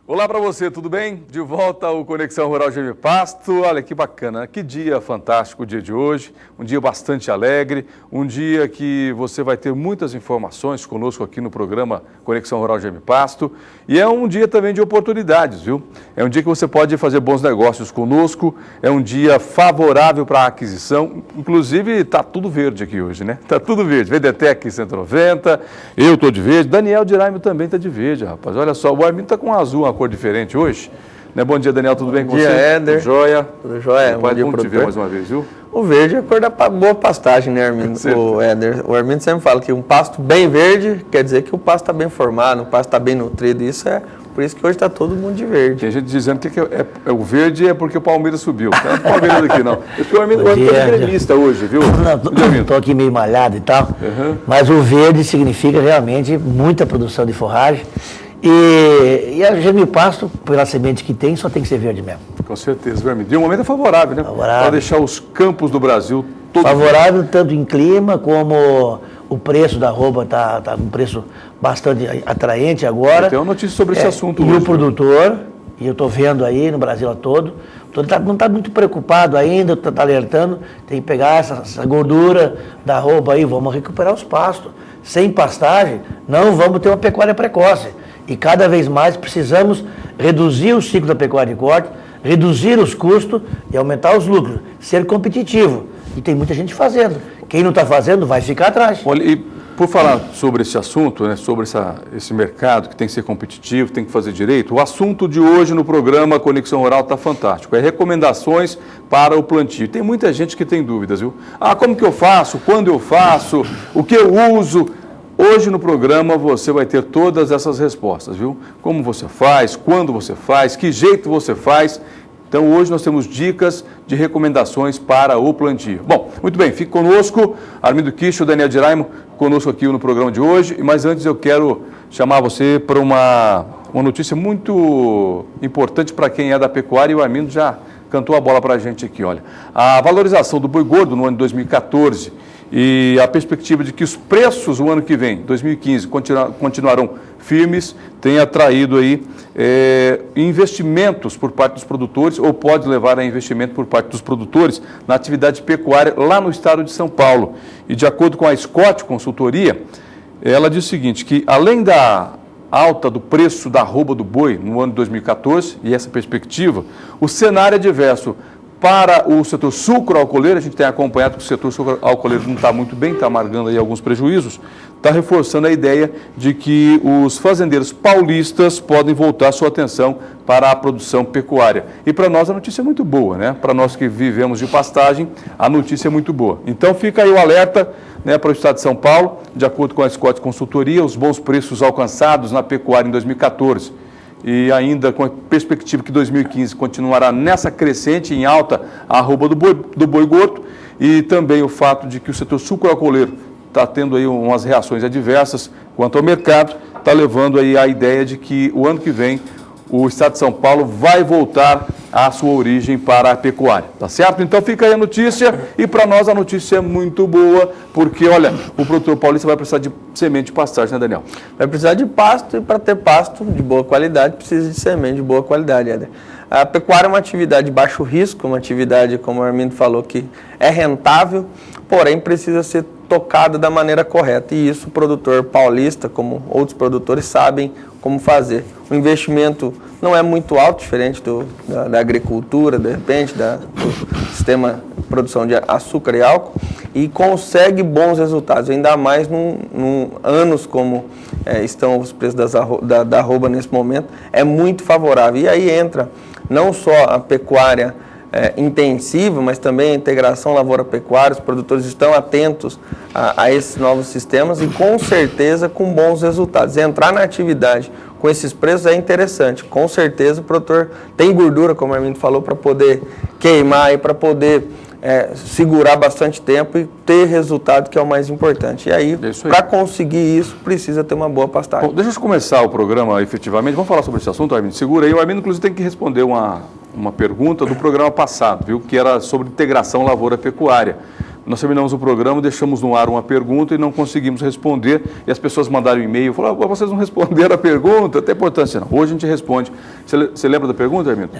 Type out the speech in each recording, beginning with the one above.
Olá para você, tudo bem? De volta ao Conexão Rural GM Pasto. Olha que bacana, que dia fantástico o dia de hoje, um dia bastante alegre, um dia que você vai ter muitas informações conosco aqui no programa Conexão Rural GM Pasto. E é um dia também de oportunidades, viu? É um dia que você pode fazer bons negócios conosco, é um dia favorável para a aquisição, inclusive está tudo verde aqui hoje, né? Está tudo verde, VDTEC 190, eu estou de verde, Daniel Diraimo também está de verde, rapaz. Olha só, o Armindo está com azul, uma cor diferente hoje. Né? Bom dia, Daniel, tudo bem com você? Bom dia, Éder. Tudo jóia? Tudo jóia. Bom dia, te ver mais uma vez, viu? O verde é a cor da boa pastagem, né, Armindo? O Éder. O Armindo sempre fala que um pasto bem verde quer dizer que o pasto está bem formado, o pasto está bem nutrido. Isso é por isso que hoje está todo mundo de verde. Tem gente dizendo que o verde é porque o Palmeiras subiu. Não é o Palmeiras aqui, não. Porque o Armindo é gremista hoje, viu? Não, estou aqui meio malhado e tal, mas o verde significa realmente muita produção de forragem. E a GM Pasto, pela semente que tem, só tem que ser verde mesmo. Com certeza, Vermelho. E o momento é favorável, né? Para deixar os campos do Brasil todos favorável tanto em clima como o preço da arroba está um preço bastante atraente agora. Tem uma notícia sobre esse assunto hoje. E o produtor, e eu estou vendo aí no Brasil todo não está muito preocupado ainda, está alertando, tem que pegar essa gordura da arroba aí, vamos recuperar os pastos. Sem pastagem, não vamos ter uma pecuária precoce. E cada vez mais precisamos reduzir o ciclo da pecuária de corte, reduzir os custos e aumentar os lucros, ser competitivo. E tem muita gente fazendo. Quem não está fazendo vai ficar atrás. Olha, e por falar sobre esse assunto, né, sobre esse mercado que tem que ser competitivo, tem que fazer direito, o assunto de hoje no programa Conexão Rural está fantástico. É recomendações para o plantio. Tem muita gente que tem dúvidas, viu? Como que eu faço? Quando eu faço? O que eu uso? Hoje no programa você vai ter todas essas respostas, viu? Como você faz, quando você faz, que jeito você faz. Então hoje nós temos dicas de recomendações para o plantio. Bom, muito bem, fique conosco, Armindo Kish, Daniel Diraimo, conosco aqui no programa de hoje. Mas antes eu quero chamar você para uma notícia muito importante para quem é da pecuária, e o Armindo já cantou a bola para a gente aqui, olha. A valorização do boi gordo no ano de 2014 e a perspectiva de que os preços no ano que vem, 2015, continuarão firmes, tem atraído aí investimentos por parte dos produtores, ou pode levar a investimento por parte dos produtores na atividade pecuária lá no estado de São Paulo. E de acordo com a Scott Consultoria, ela diz o seguinte, que além da alta do preço da arroba do boi no ano de 2014, e essa perspectiva, o cenário é diverso. Para o setor sucroalcooleiro, a gente tem acompanhado que o setor sucroalcooleiro não está muito bem, está amargando aí alguns prejuízos, está reforçando a ideia de que os fazendeiros paulistas podem voltar sua atenção para a produção pecuária. E para nós a notícia é muito boa, né? Para nós que vivemos de pastagem, a notícia é muito boa. Então fica aí o alerta, né, para o estado de São Paulo, de acordo com a Scott Consultoria, os bons preços alcançados na pecuária em 2014. E ainda com a perspectiva que 2015 continuará nessa crescente, em alta, a arroba do boi gordo, e também o fato de que o setor sucroalcooleiro está tendo aí umas reações adversas quanto ao mercado, está levando aí a ideia de que o ano que vem o estado de São Paulo vai voltar à sua origem para a pecuária, tá certo? Então fica aí a notícia, e para nós a notícia é muito boa, porque, olha, o produtor paulista vai precisar de semente de pastagem, né, Daniel? Vai precisar de pasto, e para ter pasto de boa qualidade, precisa de semente de boa qualidade, Éder. A pecuária é uma atividade de baixo risco, uma atividade, como o Armindo falou, que é rentável, porém precisa ser tocada da maneira correta, e isso o produtor paulista, como outros produtores, sabem como fazer. O investimento não é muito alto, diferente da agricultura, de repente, do sistema de produção de açúcar e álcool, e consegue bons resultados, ainda mais num anos como estão os preços da arroba nesse momento, é muito favorável. E aí entra não só a pecuária intensiva, mas também a integração lavoura-pecuária. Os produtores estão atentos a esses novos sistemas e com certeza com bons resultados. Entrar na atividade com esses preços é interessante. Com certeza o produtor tem gordura, como o Armindo falou, para poder queimar e para poder segurar bastante tempo e ter resultado, que é o mais importante. E aí, para conseguir isso, precisa ter uma boa pastagem. Bom, deixa eu começar o programa efetivamente. Vamos falar sobre esse assunto, Armindo. Segura aí. O Armindo, inclusive, tem que responder uma pergunta do programa passado, viu? Que era sobre integração lavoura-pecuária. nós terminamos o programa, deixamos no ar uma pergunta e não conseguimos responder, e as pessoas mandaram e-mail, falaram, vocês não responderam a pergunta, tem importância não. Hoje a gente responde. Você lembra da pergunta, Hermínio?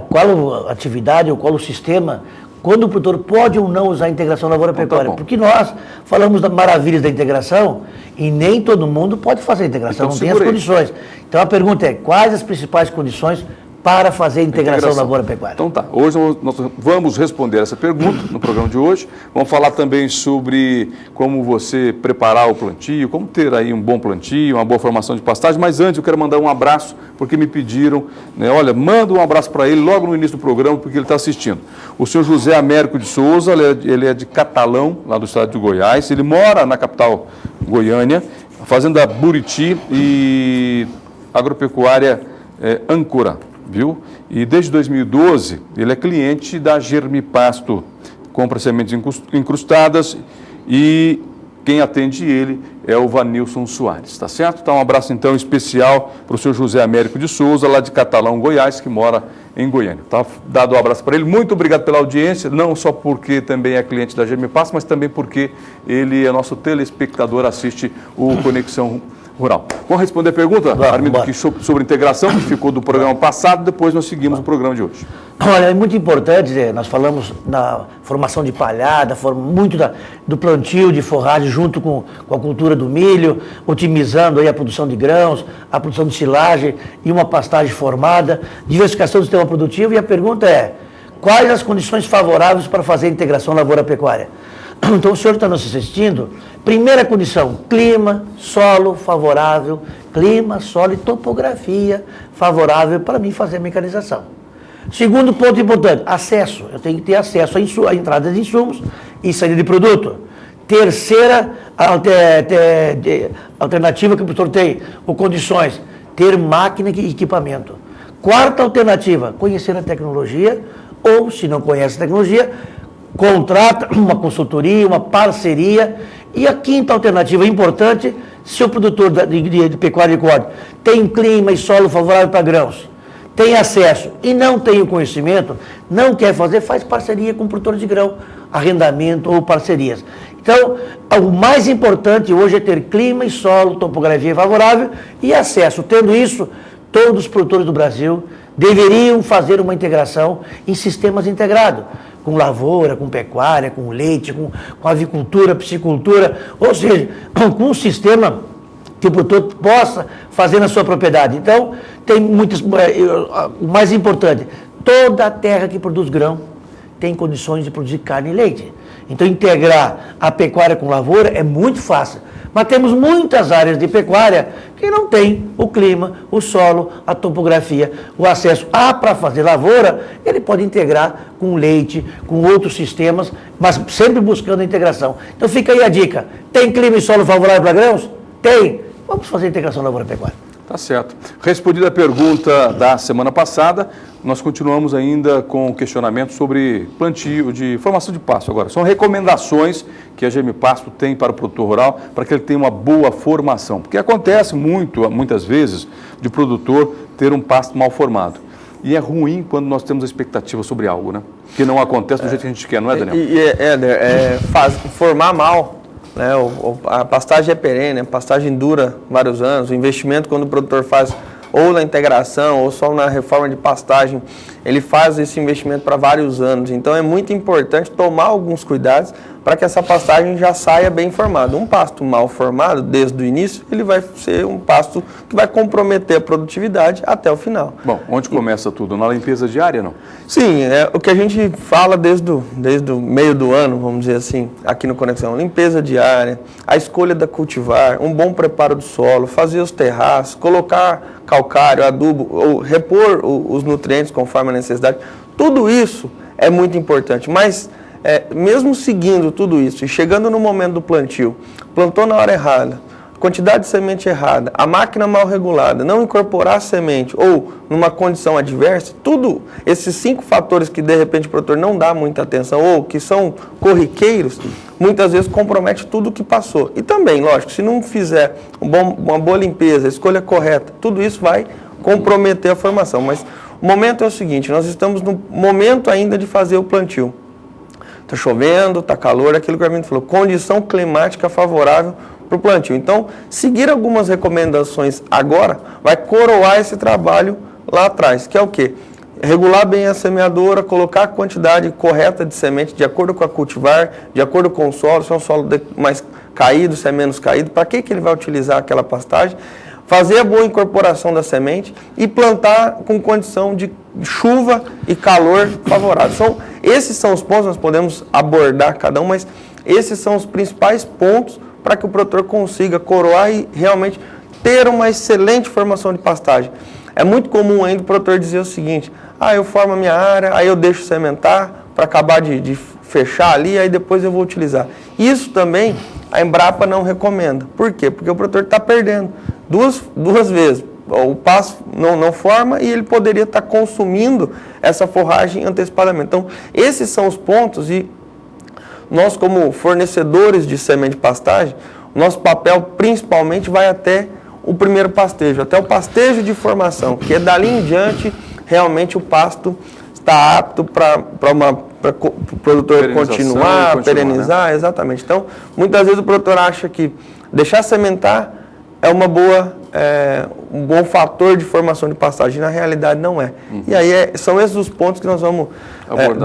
Qual a atividade ou qual o sistema, quando o produtor pode ou não usar a integração lavoura-pecuária? Tá, porque nós falamos das maravilhas da integração e nem todo mundo pode fazer a integração, então, não tem as condições. Então a pergunta é, quais as principais condições para fazer a integração lavoura-pecuária? Então tá, hoje nós vamos responder essa pergunta no programa de hoje. Vamos falar também sobre como você preparar o plantio, como ter aí um bom plantio, uma boa formação de pastagem. Mas antes eu quero mandar um abraço, porque me pediram, né, olha, manda um abraço para ele logo no início do programa, porque ele está assistindo. O senhor José Américo de Souza, ele é de Catalão, lá do estado de Goiás. Ele mora na capital Goiânia, fazenda Buriti e agropecuária Âncora. Viu? E desde 2012 ele é cliente da Germipasto, compra sementes incrustadas, e quem atende ele é o Vanilson Soares, tá certo? Então um abraço então especial para o senhor José Américo de Souza, lá de Catalão, Goiás, que mora em Goiânia. Tá dado um abraço para ele, muito obrigado pela audiência, não só porque também é cliente da Germipasto, mas também porque ele é nosso telespectador, assiste o Conexão Rural. Vamos responder a pergunta, Armindo, aqui sobre integração, que ficou do programa passado, depois nós seguimos o programa de hoje. Olha, é muito importante, nós falamos na formação de palhada, muito do plantio de forragem junto com a cultura do milho, otimizando aí a produção de grãos, a produção de silagem e uma pastagem formada, diversificação do sistema produtivo, e a pergunta é, quais as condições favoráveis para fazer a integração lavoura-pecuária? Então, o senhor está nos assistindo, primeira condição, clima, solo favorável, clima, solo e topografia favorável para mim fazer a mecanização. Segundo ponto importante, acesso. Eu tenho que ter acesso à entrada de insumos e saída de produto. Terceira alternativa que o produtor tem, ou condições, ter máquina e equipamento. Quarta alternativa, conhecer a tecnologia, ou, se não conhece a tecnologia, contrata uma consultoria, uma parceria. E a quinta alternativa importante, se o produtor de pecuária de corte tem clima e solo favorável para grãos, tem acesso e não tem o conhecimento, não quer fazer, faz parceria com o produtor de grão, arrendamento ou parcerias. Então, o mais importante hoje é ter clima e solo, topografia favorável e acesso. Tendo isso, todos os produtores do Brasil deveriam fazer uma integração em sistemas integrados, com lavoura, com pecuária, com leite, com avicultura, piscicultura, ou seja, com um sistema que o produtor possa fazer na sua propriedade. Então, tem muitas. O mais importante, toda a terra que produz grão tem condições de produzir carne e leite. Então, integrar a pecuária com lavoura é muito fácil. Mas temos muitas áreas de pecuária que não tem o clima, o solo, a topografia, o acesso. Para fazer lavoura, ele pode integrar com leite, com outros sistemas, mas sempre buscando a integração. Então fica aí a dica. Tem clima e solo favorável para grãos? Tem. Vamos fazer a integração lavoura-pecuária. Tá certo. Respondida a pergunta da semana passada, nós continuamos ainda com o questionamento sobre plantio de formação de pasto. Agora, são recomendações que a Germipasto tem para o produtor rural, para que ele tenha uma boa formação. Porque acontece muitas vezes, de produtor ter um pasto mal formado. E é ruim quando nós temos a expectativa sobre algo, né? Que não acontece do jeito que a gente quer, não é, Daniel? Formar mal, né? A pastagem é perene, a pastagem dura vários anos. O investimento, quando o produtor faz ou na integração ou só na reforma de pastagem, ele faz esse investimento para vários anos. Então é muito importante tomar alguns cuidados para que essa pastagem já saia bem formada. Um pasto mal formado, desde o início, ele vai ser um pasto que vai comprometer a produtividade até o final. Bom, onde começa tudo? Na limpeza diária, não? Sim, é o que a gente fala desde o meio do ano, vamos dizer assim, aqui no Conexão. Limpeza diária, a escolha da cultivar, um bom preparo do solo, fazer os terraços, colocar calcário, adubo, ou repor os nutrientes conforme a necessidade. Tudo isso é muito importante, mas mesmo seguindo tudo isso e chegando no momento do plantio, plantou na hora errada, quantidade de semente errada, a máquina mal regulada, não incorporar a semente ou numa condição adversa, tudo esses 5 fatores que de repente o produtor não dá muita atenção ou que são corriqueiros, muitas vezes compromete tudo o que passou. E também, lógico, se não fizer uma boa limpeza, a escolha correta, tudo isso vai comprometer a formação. Mas o momento é o seguinte, nós estamos no momento ainda de fazer o plantio. Está chovendo, está calor, aquilo que o Armindo falou, condição climática favorável para o plantio. Então, seguir algumas recomendações agora vai coroar esse trabalho lá atrás, que é o quê? Regular bem a semeadora, colocar a quantidade correta de semente de acordo com a cultivar, de acordo com o solo, se é um solo mais caído, se é menos caído, para que ele vai utilizar aquela pastagem, fazer a boa incorporação da semente e plantar com condição de chuva e calor favorável. Esses são os pontos, nós podemos abordar cada um, mas esses são os principais pontos para que o produtor consiga coroar e realmente ter uma excelente formação de pastagem. É muito comum ainda o produtor dizer o seguinte, eu formo a minha área, aí eu deixo sementar para acabar de fechar ali, aí depois eu vou utilizar. Isso também a Embrapa não recomenda. Por quê? Porque o produtor está perdendo duas vezes. O pasto não forma e ele poderia estar consumindo essa forragem antecipadamente. Então, esses são os pontos e nós, como fornecedores de semente de pastagem, nosso papel principalmente vai até o primeiro pastejo, até o pastejo de formação, que é dali em diante, realmente o pasto está apto para o produtor continuar, perenizar, né? Exatamente. Então, muitas vezes o produtor acha que deixar sementar é um bom fator de formação de pastagem. Na realidade, não é. E aí, são esses os pontos que nós vamos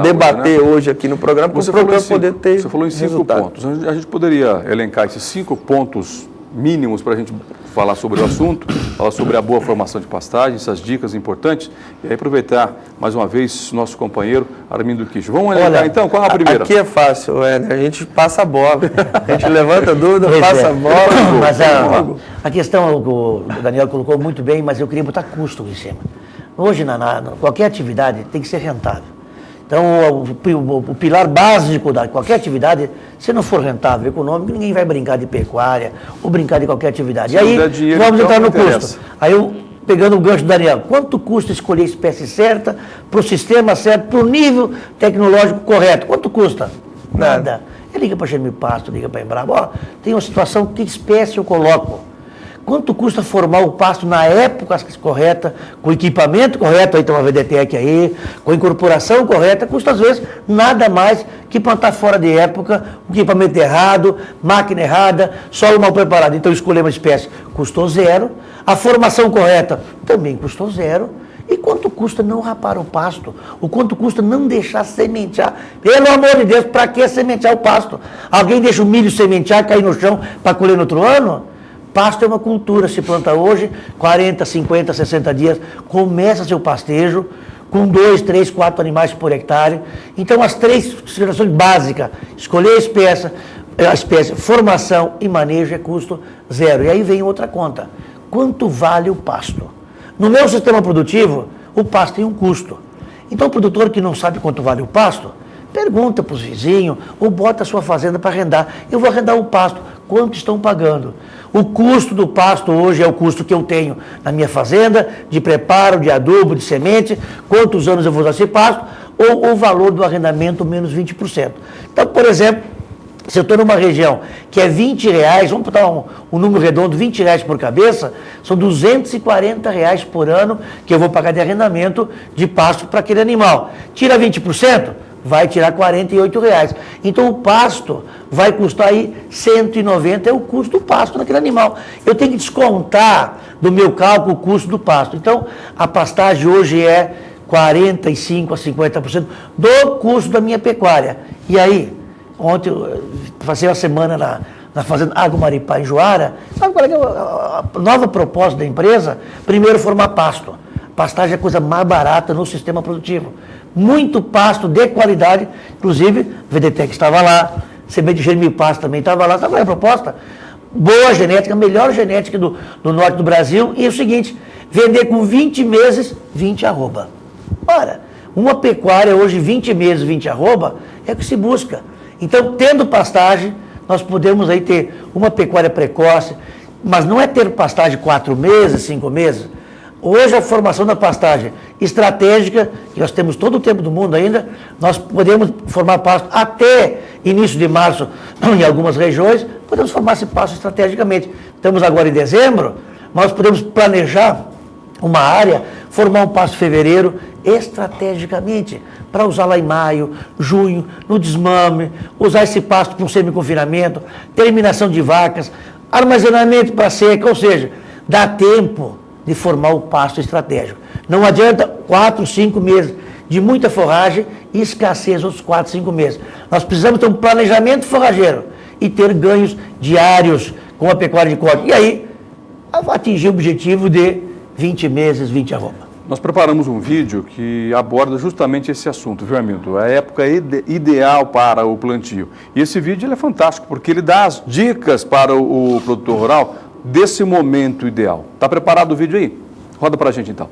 debater hoje aqui no programa, para o produtor poder ter Você falou em 5 pontos. A gente poderia elencar esses 5 pontos mínimos para a gente falar sobre o assunto, falar sobre a boa formação de pastagem, essas dicas importantes, e aí aproveitar mais uma vez nosso companheiro Armindo Kish. Vamos elencar então, qual é a primeira? Aqui é fácil, a gente passa a bola, a gente levanta a dúvida, passa a bola. Mas a questão, o Daniel colocou muito bem, mas eu queria botar custo em cima. Hoje, qualquer atividade tem que ser rentável. Então, o pilar básico da qualquer atividade, se não for rentável, econômico, ninguém vai brincar de pecuária ou brincar de qualquer atividade. E aí, vamos entrar no custo. Aí, pegando o gancho do Daniel, quanto custa escolher a espécie certa, para o sistema certo, para o nível tecnológico correto? Quanto custa? Nada. Ele liga para a Germir Pasto, liga para a Embrapa, tem uma situação, que espécie eu coloco? Quanto custa formar o pasto na época correta, com o equipamento correto, aí tem uma VDTEC aí, com a incorporação correta, custa às vezes nada mais que plantar fora de época, o equipamento errado, máquina errada, solo mal preparado. Então escolher uma espécie custou zero, a formação correta também custou zero. E quanto custa não rapar o pasto? O quanto custa não deixar sementear? Pelo amor de Deus, para que sementear o pasto? Alguém deixa o milho sementear, cair no chão para colher no outro ano? Pasto é uma cultura, se planta hoje, 40, 50, 60 dias, começa seu pastejo, com 2, 3, 4 animais por hectare. Então, as 3 situações básicas, escolher a espécie, formação e manejo é custo zero. E aí vem outra conta, quanto vale o pasto? No meu sistema produtivo, o pasto tem um custo. Então, o produtor que não sabe quanto vale o pasto, pergunta para os vizinhos ou bota a sua fazenda para arrendar. Eu vou arrendar o pasto, quanto estão pagando? O custo do pasto hoje é o custo que eu tenho na minha fazenda, de preparo, de adubo, de semente, quantos anos eu vou usar esse pasto, ou o valor do arrendamento menos 20%. Então, por exemplo, se eu estou numa região que é R$20, vamos botar um número redondo, R$20 por cabeça, são R$240 por ano que eu vou pagar de arrendamento de pasto para aquele animal. Tira 20%, vai tirar R$48. Então o pasto vai custar aí R$190, é o custo do pasto naquele animal. Eu tenho que descontar do meu cálculo o custo do pasto. Então a pastagem hoje é 45% a 50% do custo da minha pecuária. E aí, ontem eu passei uma semana na fazenda Água Maripá em Juara, sabe qual é a nova proposta da empresa? Primeiro, formar pasto. Pastagem é a coisa mais barata no sistema produtivo. Muito pasto de qualidade, inclusive, a VDTEC estava lá, CB de Germir Pasto também estava lá, sabe qual é a proposta? Boa genética, melhor genética do norte do Brasil, e é o seguinte, vender com 20 meses, 20 arroba. Ora, uma pecuária hoje, 20 meses, 20 arroba, é o que se busca. Então, tendo pastagem, nós podemos aí ter uma pecuária precoce, mas não é ter pastagem 4 meses, 5 meses. Hoje a formação da pastagem estratégica, que nós temos todo o tempo do mundo ainda, nós podemos formar pasto até início de março em algumas regiões, podemos formar esse pasto estrategicamente. Estamos agora em dezembro, nós podemos planejar uma área formar um pasto em fevereiro, estrategicamente, para usar lá em maio, junho, no desmame, usar esse pasto com semi-confinamento, terminação de vacas, armazenamento para seca, ou seja, dá tempo de formar o pasto estratégico. Não adianta 4, 5 meses de muita forragem e escassez outros 4, 5 meses. Nós precisamos ter um planejamento forrageiro e ter ganhos diários com a pecuária de corte. E aí, atingir o objetivo de 20 meses, 20 arroba. Nós preparamos um vídeo que aborda justamente esse assunto, viu, Armindo? A época ideal para o plantio. E esse vídeo ele é fantástico, porque ele dá as dicas para o produtor rural desse momento ideal. Está preparado o vídeo aí? Roda para a gente, então.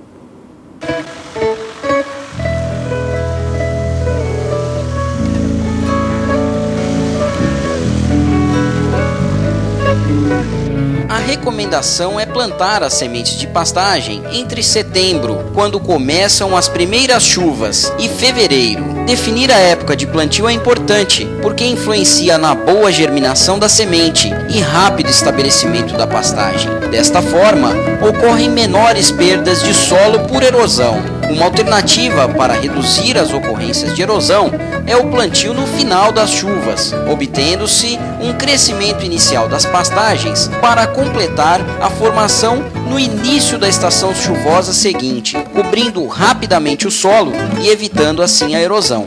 A recomendação é plantar as sementes de pastagem entre setembro, quando começam as primeiras chuvas, e fevereiro. Definir a época de plantio é importante, porque influencia na boa germinação da semente e rápido estabelecimento da pastagem. Desta forma, ocorrem menores perdas de solo por erosão. Uma alternativa para reduzir as ocorrências de erosão é o plantio no final das chuvas, obtendo-se um crescimento inicial das pastagens para completar a formação no início da estação chuvosa seguinte, cobrindo rapidamente o solo e evitando assim a erosão.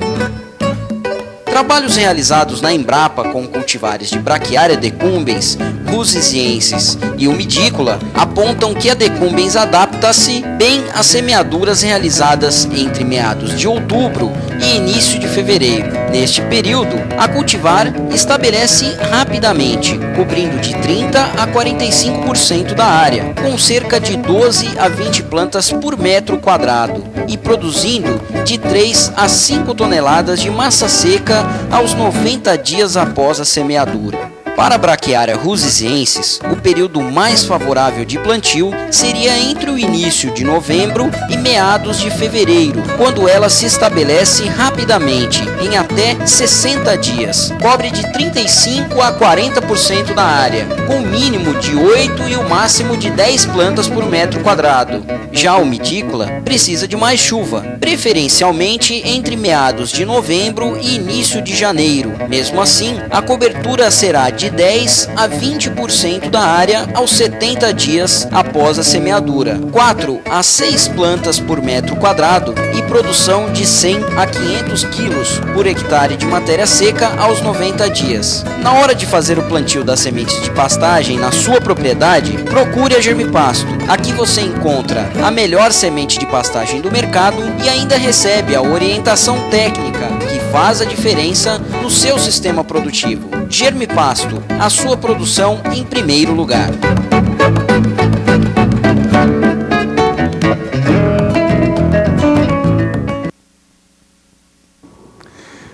Trabalhos realizados na Embrapa com cultivares de Braquiária decumbens, rusesiensis e umidícola apontam que a decumbens adapta-se bem às semeaduras realizadas entre meados de outubro e início de fevereiro. Neste período, a cultivar estabelece rapidamente, cobrindo de 30% a 45% da área, com cerca de 12 a 20 plantas por metro quadrado e produzindo de 3 a 5 toneladas de massa seca aos 90 dias após a semeadura. Para a Braquiária rusesiensis, o período mais favorável de plantio seria entre o início de novembro e meados de fevereiro, quando ela se estabelece rapidamente, em até 60 dias. Cobre de 35% a 40% da área, com o mínimo de 8 e o máximo de 10 plantas por metro quadrado. Já a umidícola precisa de mais chuva, preferencialmente entre meados de novembro e início de janeiro. Mesmo assim, a cobertura será de 10 a 20% da área aos 70 dias após a semeadura, 4 a 6 plantas por metro quadrado e produção de 100 a 500 quilos por hectare de matéria seca aos 90 dias. Na hora de fazer o plantio das sementes de pastagem na sua propriedade, procure a Germipasto. Aqui você encontra a melhor semente de pastagem do mercado e ainda recebe a orientação técnica que faz a diferença no seu sistema produtivo. Germipasto, a sua produção em primeiro lugar.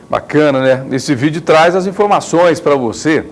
Bacana, né? Esse vídeo traz as informações para você,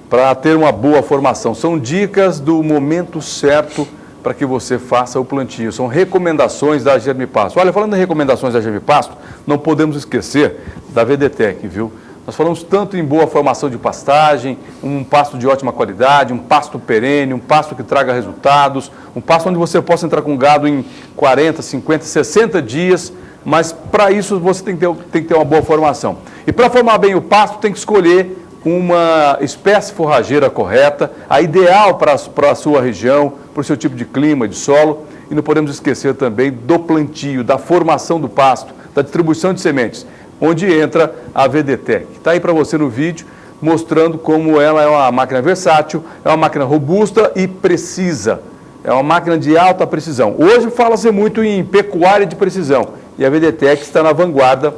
para ter uma boa formação. São dicas do momento certo para que você faça o plantio. São recomendações da Germipasto. Olha, falando em recomendações da Germipasto, não podemos esquecer da VDTEC, viu? Nós falamos tanto em boa formação de pastagem, um pasto de ótima qualidade, um pasto perene, um pasto que traga resultados, um pasto onde você possa entrar com gado em 40, 50, 60 dias, mas para isso você tem que ter uma boa formação. E para formar bem o pasto, tem que escolher uma espécie forrageira correta, a ideal para a sua região, para o seu tipo de clima, de solo. E não podemos esquecer também do plantio, da formação do pasto, da distribuição de sementes, onde entra a VDTEC. Está aí para você no vídeo, mostrando como ela é uma máquina versátil, é uma máquina robusta e precisa. É uma máquina de alta precisão. Hoje fala-se muito em pecuária de precisão e a VDTEC está na vanguarda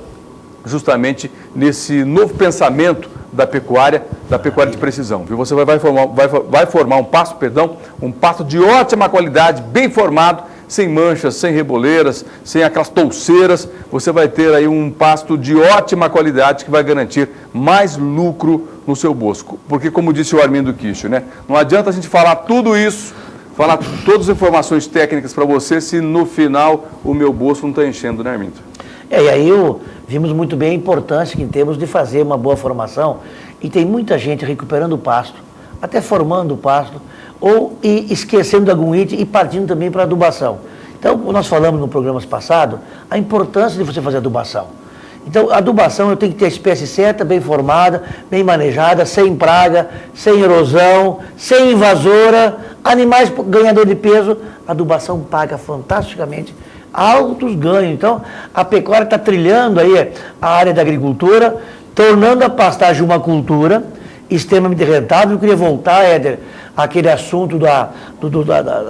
justamente nesse novo pensamento da pecuária de precisão. Viu? Você vai formar um pasto de ótima qualidade, bem formado, sem manchas, sem reboleiras, sem aquelas touceiras. Você vai ter aí um pasto de ótima qualidade que vai garantir mais lucro no seu bolso. Porque, como disse o Armindo Quicho, né? Não adianta a gente falar tudo isso, falar todas as informações técnicas para você, se no final o meu bolso não está enchendo, né, Armindo? E aí vimos muito bem a importância que temos de fazer uma boa formação, e tem muita gente recuperando o pasto, até formando o pasto, ou esquecendo algum item e partindo também para adubação. Então, nós falamos no programa passado a importância de você fazer adubação. Então, a adubação eu tenho que ter a espécie certa, bem formada, bem manejada, sem praga, sem erosão, sem invasora, animais ganhador de peso. A adubação paga fantasticamente altos ganhos. Então, a pecuária está trilhando aí a área da agricultura, tornando a pastagem uma cultura extremamente rentável. Eu queria voltar, Éder, àquele assunto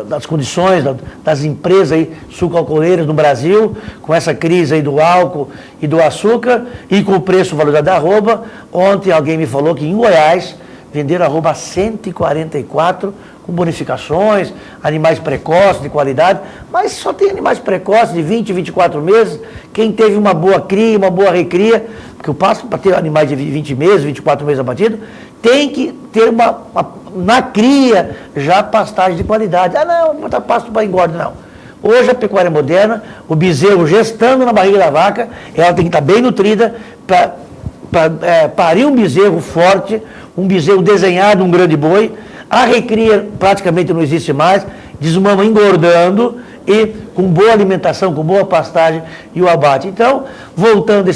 das condições das empresas aí sucroalcooleiras no Brasil, com essa crise aí do álcool e do açúcar, e com o preço valorizado da arroba. Ontem alguém me falou que em Goiás venderam arroba a 144, com bonificações, animais precoces, de qualidade, mas só tem animais precoces de 20, 24 meses. Quem teve uma boa cria, uma boa recria, porque o pasto, para ter animais de 20 meses, 24 meses abatido, tem que ter na cria já pastagem de qualidade. Ah, não, não botar pasto para engorda, não. Hoje a pecuária moderna, o bezerro gestando na barriga da vaca, ela tem que estar bem nutrida para parir um bezerro forte, um bezerro desenhado, um grande boi. A recria praticamente não existe mais, desmama engordando e com boa alimentação, com boa pastagem e o abate. Então, voltando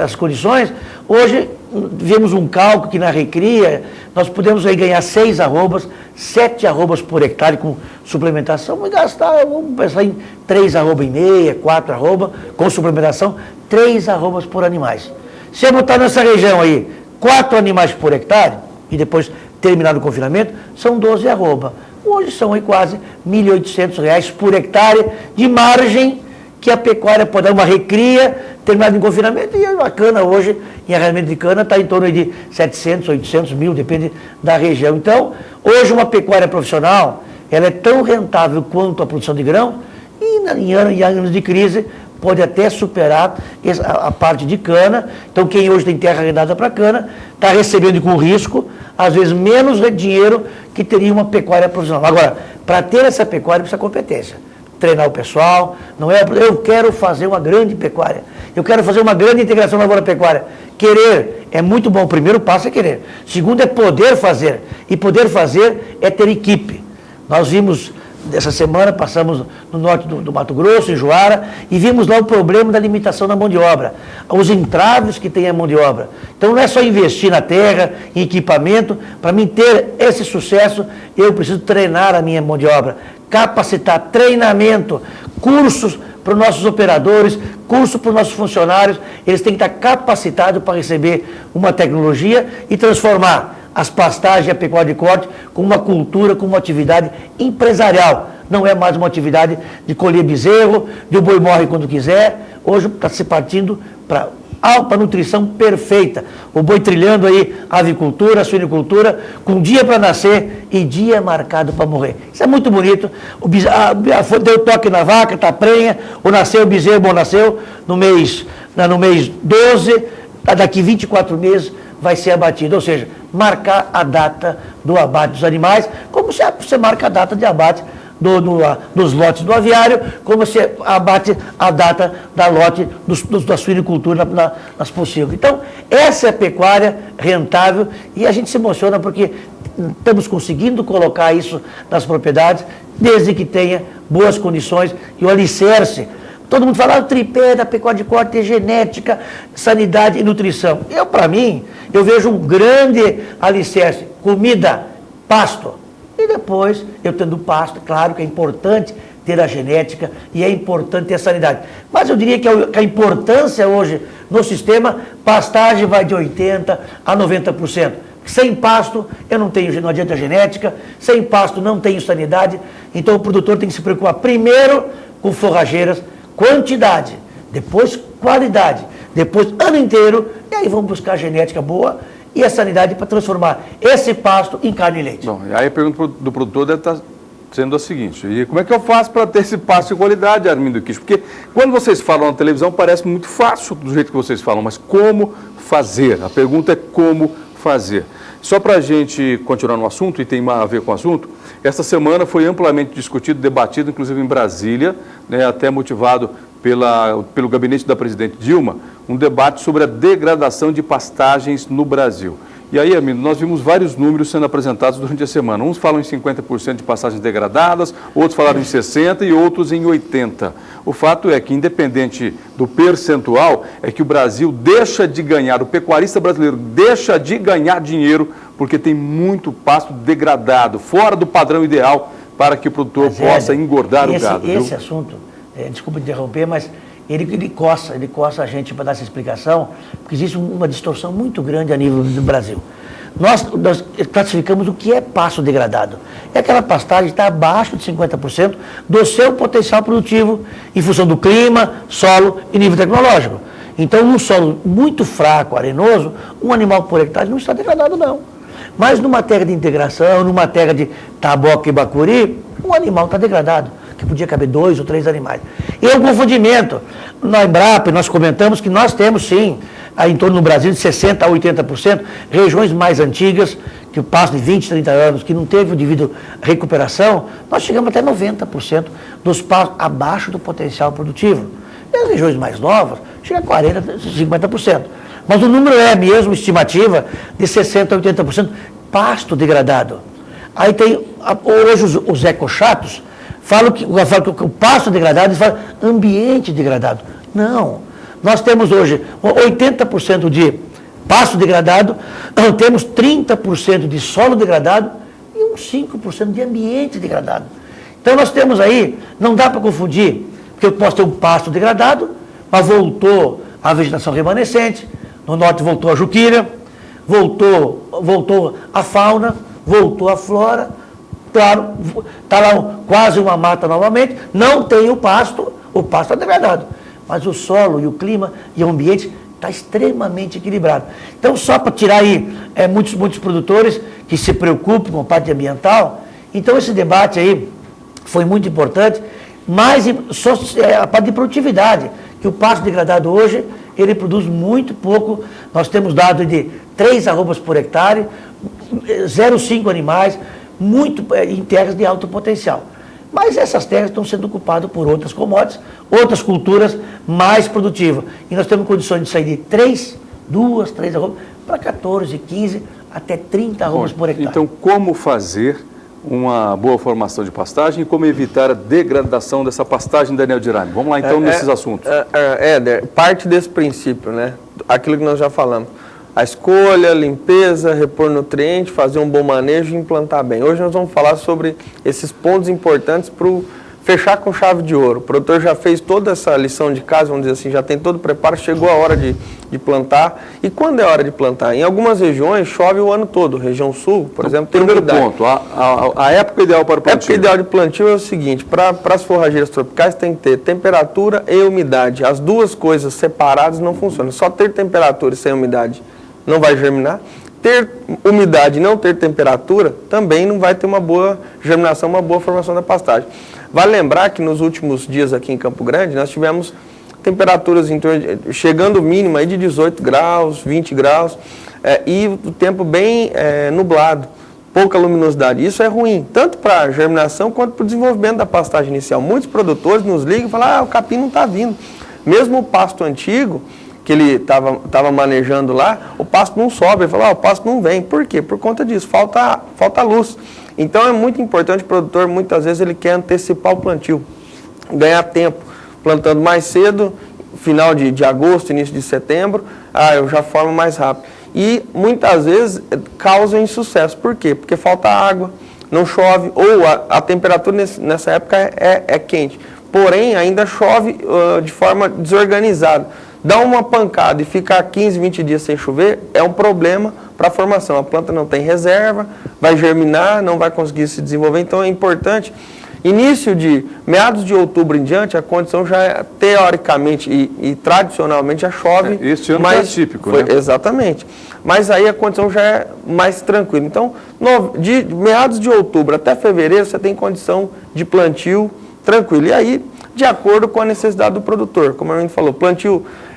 às condições, hoje vemos um cálculo que na recria nós podemos aí ganhar 6 arrobas, 7 arrobas por hectare com suplementação, vamos pensar em 3 arroba e meia, 4 arroba com suplementação, 3 arrobas por animais. Se eu botar nessa região aí 4 animais por hectare e depois terminado o confinamento, são 12 arroba. Hoje são aí quase R$ 1.800 por hectare de margem que a pecuária pode dar uma recria, terminado em confinamento, e a cana hoje, em arrendamento de cana, está em torno de 700, 800 mil, depende da região. Então, hoje uma pecuária profissional, ela é tão rentável quanto a produção de grão, e em anos de crise, pode até superar a parte de cana. Então, quem hoje tem terra arrendada para cana, está recebendo com risco, às vezes menos dinheiro que teria uma pecuária profissional. Agora, para ter essa pecuária, precisa competência. Treinar o pessoal, não é, eu quero fazer uma grande pecuária, eu quero fazer uma grande integração lavoura-pecuária. Querer é muito bom, o primeiro passo é querer. Segundo é poder fazer, e poder fazer é ter equipe. Nós vimos, essa semana, passamos no norte do Mato Grosso, em Juara, e vimos lá o problema da limitação da mão de obra, os entraves que tem a mão de obra. Então não é só investir na terra, em equipamento. Para mim ter esse sucesso, eu preciso treinar a minha mão de obra, capacitar, treinamento, cursos para os nossos operadores, curso para os nossos funcionários. Eles têm que estar capacitados para receber uma tecnologia e transformar as pastagens e a pecuária de corte com uma cultura, com uma atividade empresarial. Não é mais uma atividade de colher bezerro, de o boi morre quando quiser. Hoje está se partindo para alta nutrição perfeita. O boi trilhando aí a avicultura, a suinicultura, com dia para nascer e dia marcado para morrer. Isso é muito bonito. Deu toque na vaca, está prenha, ou nasceu o bezerro, bom, nasceu no mês 12, daqui 24 meses vai ser abatido. Ou seja, marcar a data do abate dos animais, como você marca a data de abate dos lotes do aviário, como você abate a data da lote da suinicultura nas possíveis. Então, essa é a pecuária rentável, e a gente se emociona porque estamos conseguindo colocar isso nas propriedades, desde que tenha boas condições e o alicerce. Todo mundo fala, o tripé da pecuária de corte é genética, sanidade e nutrição. Para mim, eu vejo um grande alicerce, comida, pasto. E depois, eu tendo pasto, claro que é importante ter a genética e é importante ter a sanidade. Mas eu diria que a importância hoje no sistema, pastagem vai de 80% a 90%. Sem pasto, não adianta genética, sem pasto não tenho sanidade. Então o produtor tem que se preocupar primeiro com forrageiras, quantidade, depois qualidade, depois ano inteiro, e aí vamos buscar genética boa e a sanidade para transformar esse pasto em carne e leite. Bom, aí a pergunta do produtor deve estar sendo a seguinte: e como é que eu faço para ter esse pasto de qualidade, Armindo Kish? Porque quando vocês falam na televisão parece muito fácil do jeito que vocês falam, mas como fazer? A pergunta é como fazer. Só para a gente continuar no assunto, e tem a ver com o assunto, esta semana foi amplamente discutido, debatido, inclusive em Brasília, né, até motivado pelo gabinete da presidente Dilma, um debate sobre a degradação de pastagens no Brasil. E aí, Armindo, nós vimos vários números sendo apresentados durante a semana. Uns falam em 50% de pastagens degradadas, outros falaram em 60% e outros em 80%. O fato é que, independente do percentual, é que o Brasil deixa de ganhar, o pecuarista brasileiro deixa de ganhar dinheiro porque tem muito pasto degradado, fora do padrão ideal para que o produtor possa engordar o gado. Esse assunto, desculpa interromper, mas ele coça a gente para dar essa explicação, porque existe uma distorção muito grande a nível do Brasil. Nós classificamos o que é pasto degradado. É aquela pastagem que está abaixo de 50% do seu potencial produtivo, em função do clima, solo e nível tecnológico. Então, num solo muito fraco, arenoso, um animal por hectare não está degradado, não. Mas numa terra de integração, numa terra de taboca e bacuri, um animal está degradado, que podia caber 2 ou 3 animais. E o confundimento. Na Embrapa, nós comentamos que nós temos, sim, em torno do Brasil, de 60% a 80%, regiões mais antigas, que passam de 20, 30 anos, que não teve o devido recuperação, nós chegamos até 90% dos pastos abaixo do potencial produtivo. E as regiões mais novas, chega a 40%, 50%. Mas o número é mesmo estimativa de 60% a 80% pasto degradado. Aí tem, hoje os ecochatos falam que o pasto degradado, eles falam ambiente degradado. Não. Nós temos hoje 80% de pasto degradado, temos 30% de solo degradado e uns 5% de ambiente degradado. Então nós temos aí, não dá para confundir, porque eu posso ter um pasto degradado, mas voltou a vegetação remanescente, no norte voltou a juquira, voltou a fauna, voltou a flora, claro, está lá quase uma mata novamente, não tem o pasto está degradado. Mas o solo e o clima e o ambiente está extremamente equilibrado. Então, só para tirar aí muitos produtores que se preocupam com a parte ambiental, então esse debate aí foi muito importante, mas a parte de produtividade, que o pasto degradado hoje, ele produz muito pouco, nós temos dados de 3 arrobas por hectare, 0,5 animais, muito em terras de alto potencial. Mas essas terras estão sendo ocupadas por outras commodities, outras culturas mais produtivas. E nós temos condições de sair de 3 arrobas para 14, 15, até 30 arrobas por hectare. Então, como fazer uma boa formação de pastagem e como evitar a degradação dessa pastagem, Daniel Dirani? Vamos lá, então, nesses assuntos. Éder, parte desse princípio, né? Aquilo que nós já falamos. A escolha, limpeza, repor nutriente, fazer um bom manejo e implantar bem. Hoje nós vamos falar sobre esses pontos importantes para fechar com chave de ouro. O produtor já fez toda essa lição de casa, vamos dizer assim, já tem todo o preparo, chegou a hora de plantar. E quando é hora de plantar? Em algumas regiões chove o ano todo. Região sul, por exemplo, tem primeiro umidade. ponto, a época ideal para o plantio. A época ideal de plantio é o seguinte, para as forrageiras tropicais tem que ter temperatura e umidade. As duas coisas separadas não funcionam. Só ter temperatura e sem umidade não vai germinar. Ter umidade e não ter temperatura também não vai ter uma boa germinação, uma boa formação da pastagem. Vale lembrar que nos últimos dias aqui em Campo Grande nós tivemos temperaturas chegando mínima aí de 18 graus, 20 graus e o tempo bem nublado, pouca luminosidade. Isso é ruim, tanto para a germinação quanto para o desenvolvimento da pastagem inicial. Muitos produtores nos ligam e falam, o capim não está vindo. Mesmo o pasto antigo, que ele estava manejando lá, o pasto não sobe. Ele falou, o pasto não vem. Por quê? Por conta disso, falta luz. Então é muito importante, o produtor muitas vezes ele quer antecipar o plantio, ganhar tempo, plantando mais cedo, final de agosto, início de setembro, eu já formo mais rápido. E muitas vezes causa insucesso. Por quê? Porque falta água, não chove, ou a temperatura nessa época é quente. Porém, ainda chove de forma desorganizada. Dá uma pancada e ficar 15, 20 dias sem chover é um problema para a formação. A planta não tem reserva, vai germinar, não vai conseguir se desenvolver. Então é importante, início de meados de outubro em diante, a condição já é, teoricamente e tradicionalmente já chove. Este ano é típico, né? Exatamente. Mas aí a condição já é mais tranquila. Então, de meados de outubro até fevereiro, você tem condição de plantio tranquilo. E aí, de acordo com a necessidade do produtor, como a gente falou,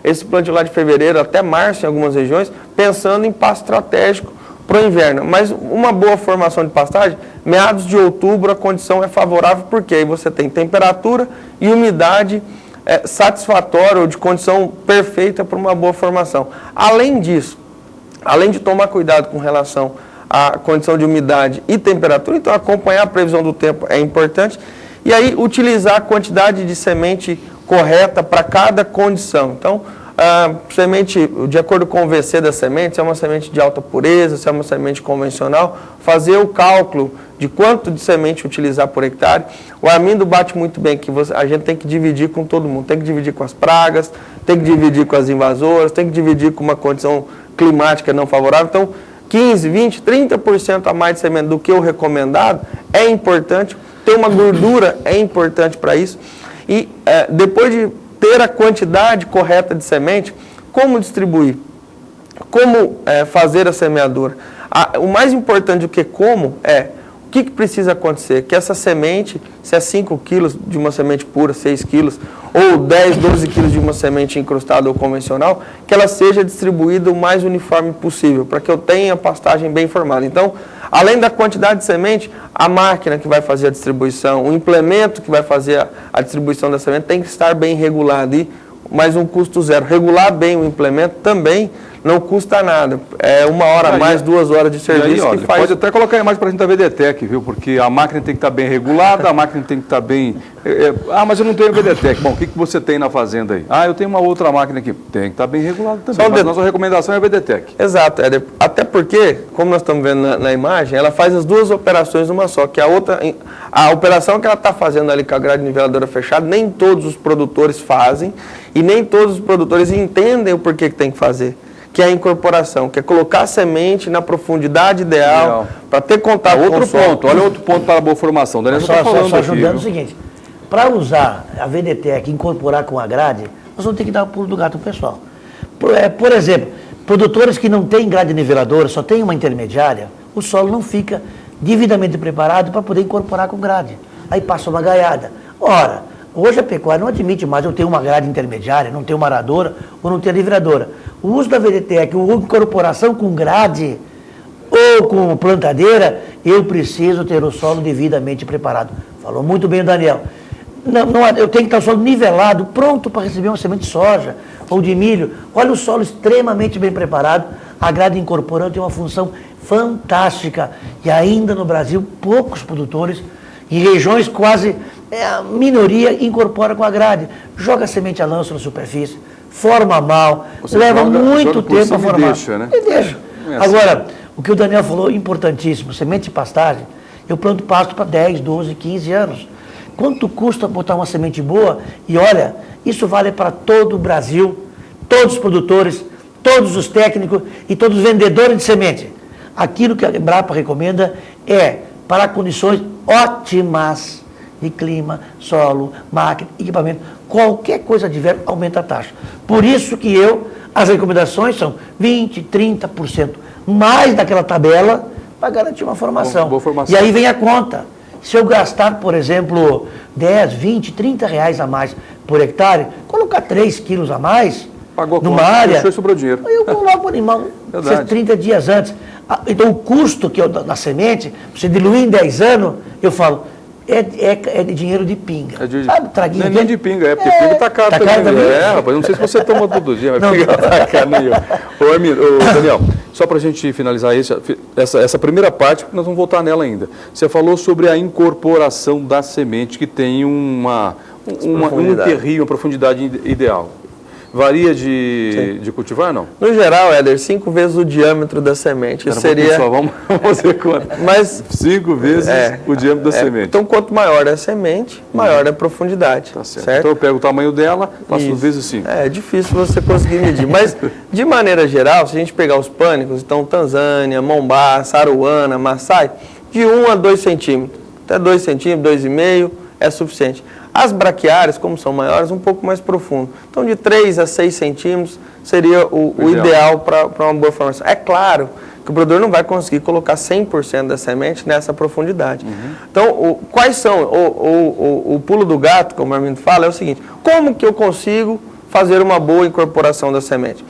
esse plantio lá de fevereiro até março em algumas regiões, pensando em pasto estratégico para o inverno. Mas uma boa formação de pastagem, meados de outubro a condição é favorável, porque aí você tem temperatura e umidade satisfatória ou de condição perfeita para uma boa formação. Além disso, além de tomar cuidado com relação à condição de umidade e temperatura, então acompanhar a previsão do tempo é importante. E aí utilizar a quantidade de semente correta para cada condição. Então, semente, de acordo com o VC da semente, se é uma semente de alta pureza, se é uma semente convencional, fazer o cálculo de quanto de semente utilizar por hectare. O Armindo bate muito bem que a gente tem que dividir com todo mundo, tem que dividir com as pragas, tem que dividir com as invasoras, tem que dividir com uma condição climática não favorável. Então, 15, 20, 30% a mais de semente do que o recomendado é importante. Ter uma gordura é importante para isso. E depois de ter a quantidade correta de semente, como distribuir? Como fazer a semeadura? O mais importante do que como é o que precisa acontecer? Que essa semente, se é 5 quilos de uma semente pura, 6 quilos, ou 10, 12 quilos de uma semente incrustada ou convencional, que ela seja distribuída o mais uniforme possível, para que eu tenha a pastagem bem formada. Então, além da quantidade de semente, a máquina que vai fazer a distribuição, o implemento que vai fazer a distribuição da semente tem que estar bem regulado, e mais um custo zero. Regular bem o implemento também não custa nada. É 1 hora a mais, 2 horas de serviço que faz. Pode até colocar a imagem para a gente da VDTEC, viu? Porque a máquina tem que estar bem regulada, a máquina tem que estar bem... mas eu não tenho VDTEC. Bom, o que você tem na fazenda aí? Eu tenho uma outra máquina aqui. Tem que estar bem regulada também, mas nossa recomendação é a VDTEC. Exato. Até porque, como nós estamos vendo na imagem, ela faz as duas operações numa só, que a operação que ela está fazendo ali com a grade niveladora fechada, nem todos os produtores fazem e nem todos os produtores entendem o porquê que tem que fazer. Que é a incorporação, que é colocar a semente na profundidade ideal, para ter contato com o solo. Olha outro ponto para a boa formação. Daniel está falando só ajudando aqui, o seguinte, para usar a VDTEC e incorporar com a grade, nós vamos ter que dar o pulo do gato para o pessoal. Por exemplo, produtores que não têm grade niveladora, só tem uma intermediária, o solo não fica devidamente preparado para poder incorporar com grade. Aí passa uma gaiada. Ora, hoje a pecuária não admite mais eu ter uma grade intermediária, não ter uma aradora ou não ter niveladora. O uso da VDTEC, a incorporação com grade ou com plantadeira, eu preciso ter o solo devidamente preparado. Falou muito bem o Daniel. Eu tenho que estar o solo nivelado, pronto para receber uma semente de soja ou de milho. Olha o solo extremamente bem preparado. A grade incorporante tem uma função fantástica. E ainda no Brasil, poucos produtores, em regiões quase a minoria, incorpora com a grade. Joga a semente a lanço na superfície, forma mal, leva muito tempo a formar. E deixa. Agora, o que o Daniel falou, importantíssimo, semente de pastagem, eu planto pasto para 10, 12, 15 anos. Quanto custa botar uma semente boa? E olha, isso vale para todo o Brasil, todos os produtores, todos os técnicos e todos os vendedores de semente. Aquilo que a Embrapa recomenda é para condições ótimas de clima, solo, máquina, equipamento, qualquer coisa adversa aumenta a taxa. Por isso que as recomendações são 20%, 30% mais daquela tabela para garantir uma formação. Boa formação. E aí vem a conta. Se eu gastar, por exemplo, 10, 20, 30 reais a mais por hectare, colocar 3 quilos a mais pagou numa área, e sobrou dinheiro. Eu coloco o animal 30 dias antes. Então o custo que eu da semente, você diluir em 10 anos, eu falo, é de dinheiro de pinga. Sabe, traguinho? Não é nem de pinga, porque pinga está caro também. Rapaz, não sei se você toma todo dia, mas pinga está caro nem eu. Daniel, só para a gente finalizar essa primeira parte, porque nós vamos voltar nela ainda. Você falou sobre a incorporação da semente, que tem um terrio, uma profundidade ideal. Varia de cultivar, não? No geral, Éder, 5 vezes o diâmetro da semente. Seria... Vamos fazer conta. Mas 5 vezes o diâmetro da semente. Então, quanto maior é a semente, maior é a profundidade. Tá certo. Então, eu pego o tamanho dela, faço vezes 5. É difícil você conseguir medir. Mas, de maneira geral, se a gente pegar os pânicos, então, Tanzânia, Mombasa, Aruana, Maasai, de 1 a 2 centímetros. Até 2 centímetros, 2,5 é suficiente. As braquiárias, como são maiores, um pouco mais profundo. Então, de 3 a 6 centímetros seria o ideal para uma boa formação. É claro que o produtor não vai conseguir colocar 100% da semente nessa profundidade. Então, quais são? O pulo do gato, como o Armindo fala, é o seguinte: como que eu consigo fazer uma boa incorporação da semente?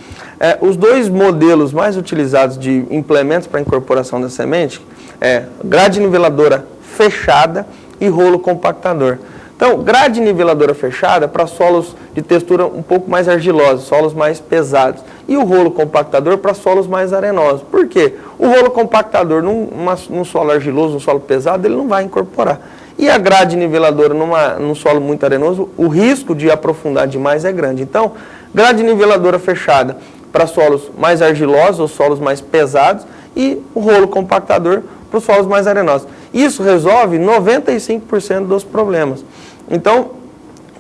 Os 2 modelos mais utilizados de implementos para incorporação da semente é grade niveladora fechada e rolo compactador. Então, grade niveladora fechada para solos de textura um pouco mais argilosa, solos mais pesados. E o rolo compactador para solos mais arenosos. Por quê? O rolo compactador num solo argiloso, num solo pesado, ele não vai incorporar. E a grade niveladora num solo muito arenoso, o risco de aprofundar demais é grande. Então, grade niveladora fechada para solos mais argilosos ou solos mais pesados e o rolo compactador para os solos mais arenosos. Isso resolve 95% dos problemas. Então,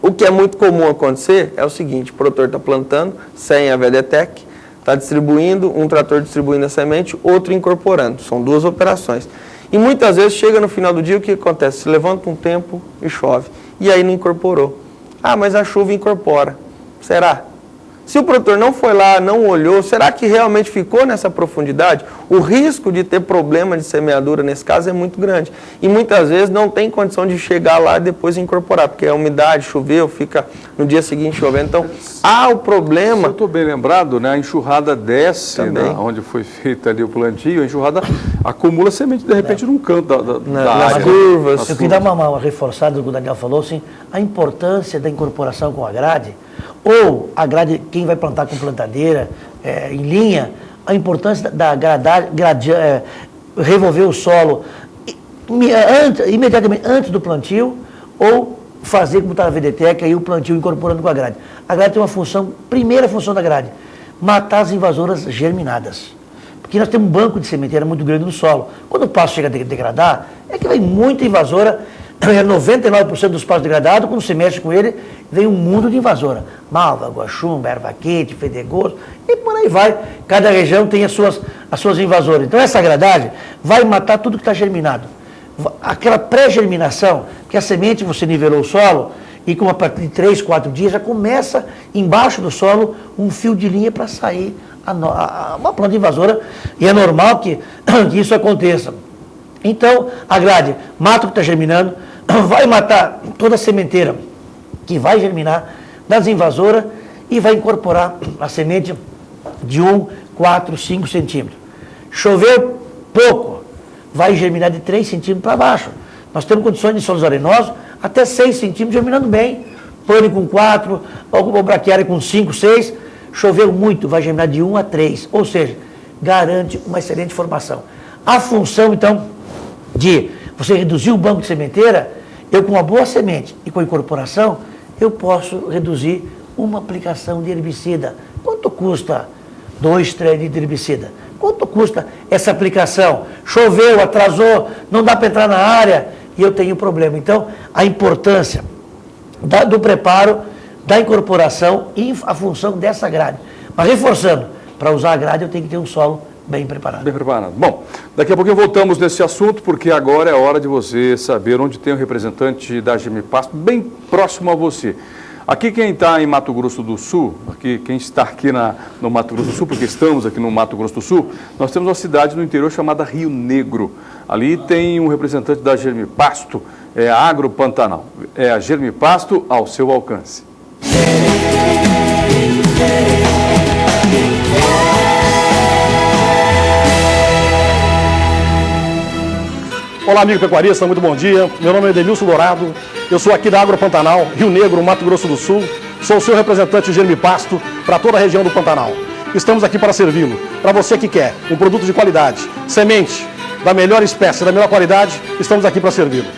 o que é muito comum acontecer é o seguinte: o produtor está plantando sem a VDTEC, está distribuindo, um trator distribuindo a semente, outro incorporando. São duas operações. E muitas vezes chega no final do dia, o que acontece? Se levanta um tempo e chove. E aí não incorporou. Ah, mas a chuva incorpora. Será? Se o produtor não foi lá, não olhou, será que realmente ficou nessa profundidade? O risco de ter problema de semeadura nesse caso é muito grande. E muitas vezes não tem condição de chegar lá e depois incorporar, porque a umidade, choveu, fica no dia seguinte chovendo. Então, há o problema... Se eu estou bem lembrado, né, a enxurrada desce, né, onde foi feito ali o plantio, a enxurrada acumula semente, de repente, num canto da nas área. curvas. Eu queria dar uma reforçada do que o Daniel falou, assim, a importância da incorporação com a grade, ou a grade, quem vai plantar com plantadeira, em linha, a importância da revolver o solo imediatamente antes do plantio, ou fazer como está na VDTEC, aí o plantio incorporando com a grade. A grade tem uma função, primeira função da grade, matar as invasoras germinadas. Porque nós temos um banco de sementeira muito grande no solo. Quando o pasto chega a degradar, é que vem muita invasora. 99% dos pastos degradados, quando você mexe com ele, vem um mundo de invasora. Malva, guaxumba, erva quente, fedegoso, e por aí vai. Cada região tem as suas invasoras. Então essa gradagem vai matar tudo que está germinado. Aquela pré-germinação, que a semente você nivelou o solo, e com a partir de 3, 4 dias já começa embaixo do solo um fio de linha para sair uma planta invasora, e é normal que isso aconteça. Então, a grade mata o que está germinando, vai matar toda a sementeira que vai germinar das invasoras e vai incorporar a semente de 1, 4, 5 centímetros. Choveu pouco, vai germinar de 3 centímetros para baixo. Nós temos condições de solos arenosos até 6 centímetros germinando bem. Pane com 4, ou braquiária com 5, 6. Choveu muito, vai germinar de 1 a 3. Ou seja, garante uma excelente formação. A função, então, de você reduzir o banco de sementeira, eu com uma boa semente e com a incorporação, eu posso reduzir uma aplicação de herbicida. Quanto custa 2, 3 litros de herbicida? Quanto custa essa aplicação? Choveu, atrasou, não dá para entrar na área e eu tenho problema. Então, a importância do preparo, da incorporação e a função dessa grade. Mas reforçando, para usar a grade eu tenho que ter um solo bem preparado. Bem preparado. Bom, daqui a pouquinho voltamos nesse assunto, porque agora é hora de você saber onde tem o representante da Germipasto bem próximo a você. Aqui quem está em Mato Grosso do Sul, quem está aqui no Mato Grosso do Sul, porque estamos aqui no Mato Grosso do Sul, nós temos uma cidade no interior chamada Rio Negro. Ali tem um representante da Germipasto, é a Agro Pantanal. É a Germipasto ao seu alcance. Olá, amigo pecuarista, muito bom dia. Meu nome é Edenilson Dourado, eu sou aqui da Agro Pantanal, Rio Negro, Mato Grosso do Sul. Sou o seu representante de Germipasto para toda a região do Pantanal. Estamos aqui para servi-lo. Para você que quer um produto de qualidade, semente da melhor espécie, da melhor qualidade, estamos aqui para servi-lo.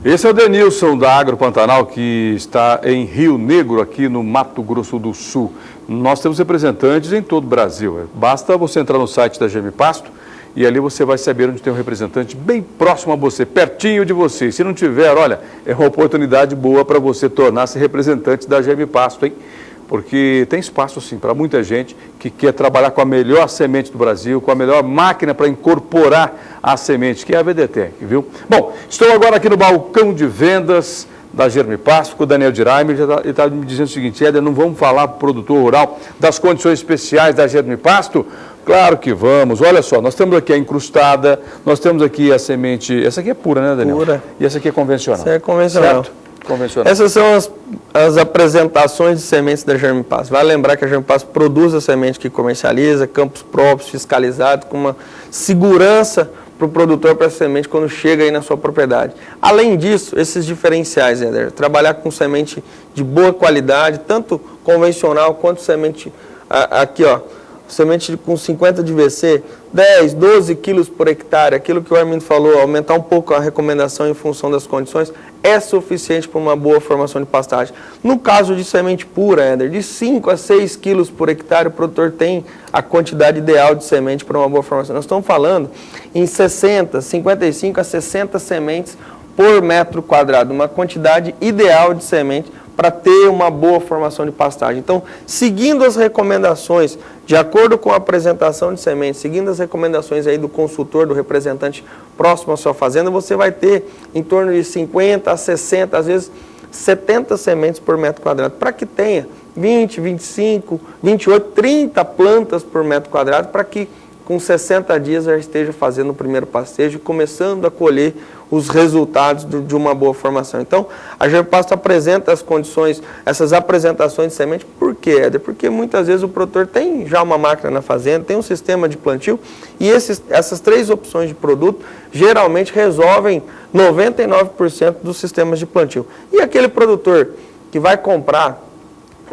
Esse é o Denilson da Agro Pantanal, que está em Rio Negro, aqui no Mato Grosso do Sul. Nós temos representantes em todo o Brasil. Basta você entrar no site da Germipasto e ali você vai saber onde tem um representante bem próximo a você, pertinho de você. Se não tiver, olha, é uma oportunidade boa para você tornar-se representante da Germipasto, hein? Porque tem espaço, sim, para muita gente que quer trabalhar com a melhor semente do Brasil, com a melhor máquina para incorporar a semente, que é a VDTEC, viu? Bom, estou agora aqui no balcão de vendas da Germipasto, com o Daniel Diraimer, ele está me dizendo o seguinte: Éder, não vamos falar para o produtor rural das condições especiais da Germipasto? Claro que vamos. Olha só, nós temos aqui a incrustada, nós temos aqui a semente, essa aqui é pura, né, Daniel? Pura. E essa aqui é convencional. Essa é convencional. Certo? convencional. Essas são as apresentações de sementes da Germipass. Vale lembrar que a Germipass produz a semente que comercializa, campos próprios, fiscalizados, com uma segurança para o produtor, para essa semente, quando chega aí na sua propriedade. Além disso, esses diferenciais, Éder, trabalhar com semente de boa qualidade, tanto convencional quanto semente, aqui ó, semente com 50 de VC, 10, 12 quilos por hectare, aquilo que o Armindo falou, aumentar um pouco a recomendação em função das condições, é suficiente para uma boa formação de pastagem. No caso de semente pura, Éder, de 5 a 6 quilos por hectare, o produtor tem a quantidade ideal de semente para uma boa formação. Nós estamos falando em 55 a 60 sementes por metro quadrado, uma quantidade ideal de semente para ter uma boa formação de pastagem. Então, seguindo as recomendações, de acordo com a apresentação de sementes, seguindo as recomendações aí do consultor, do representante próximo à sua fazenda, você vai ter em torno de 50 a 60, às vezes 70 sementes por metro quadrado, para que tenha 20, 25, 28, 30 plantas por metro quadrado, para que com 60 dias já esteja fazendo o primeiro pastejo e começando a colher os resultados de uma boa formação. Então, a Germipass apresenta as condições, essas apresentações de semente. Por quê, Éder? Porque muitas vezes o produtor tem já uma máquina na fazenda, tem um sistema de plantio, e essas 3 opções de produto geralmente resolvem 99% dos sistemas de plantio. E aquele produtor que vai comprar,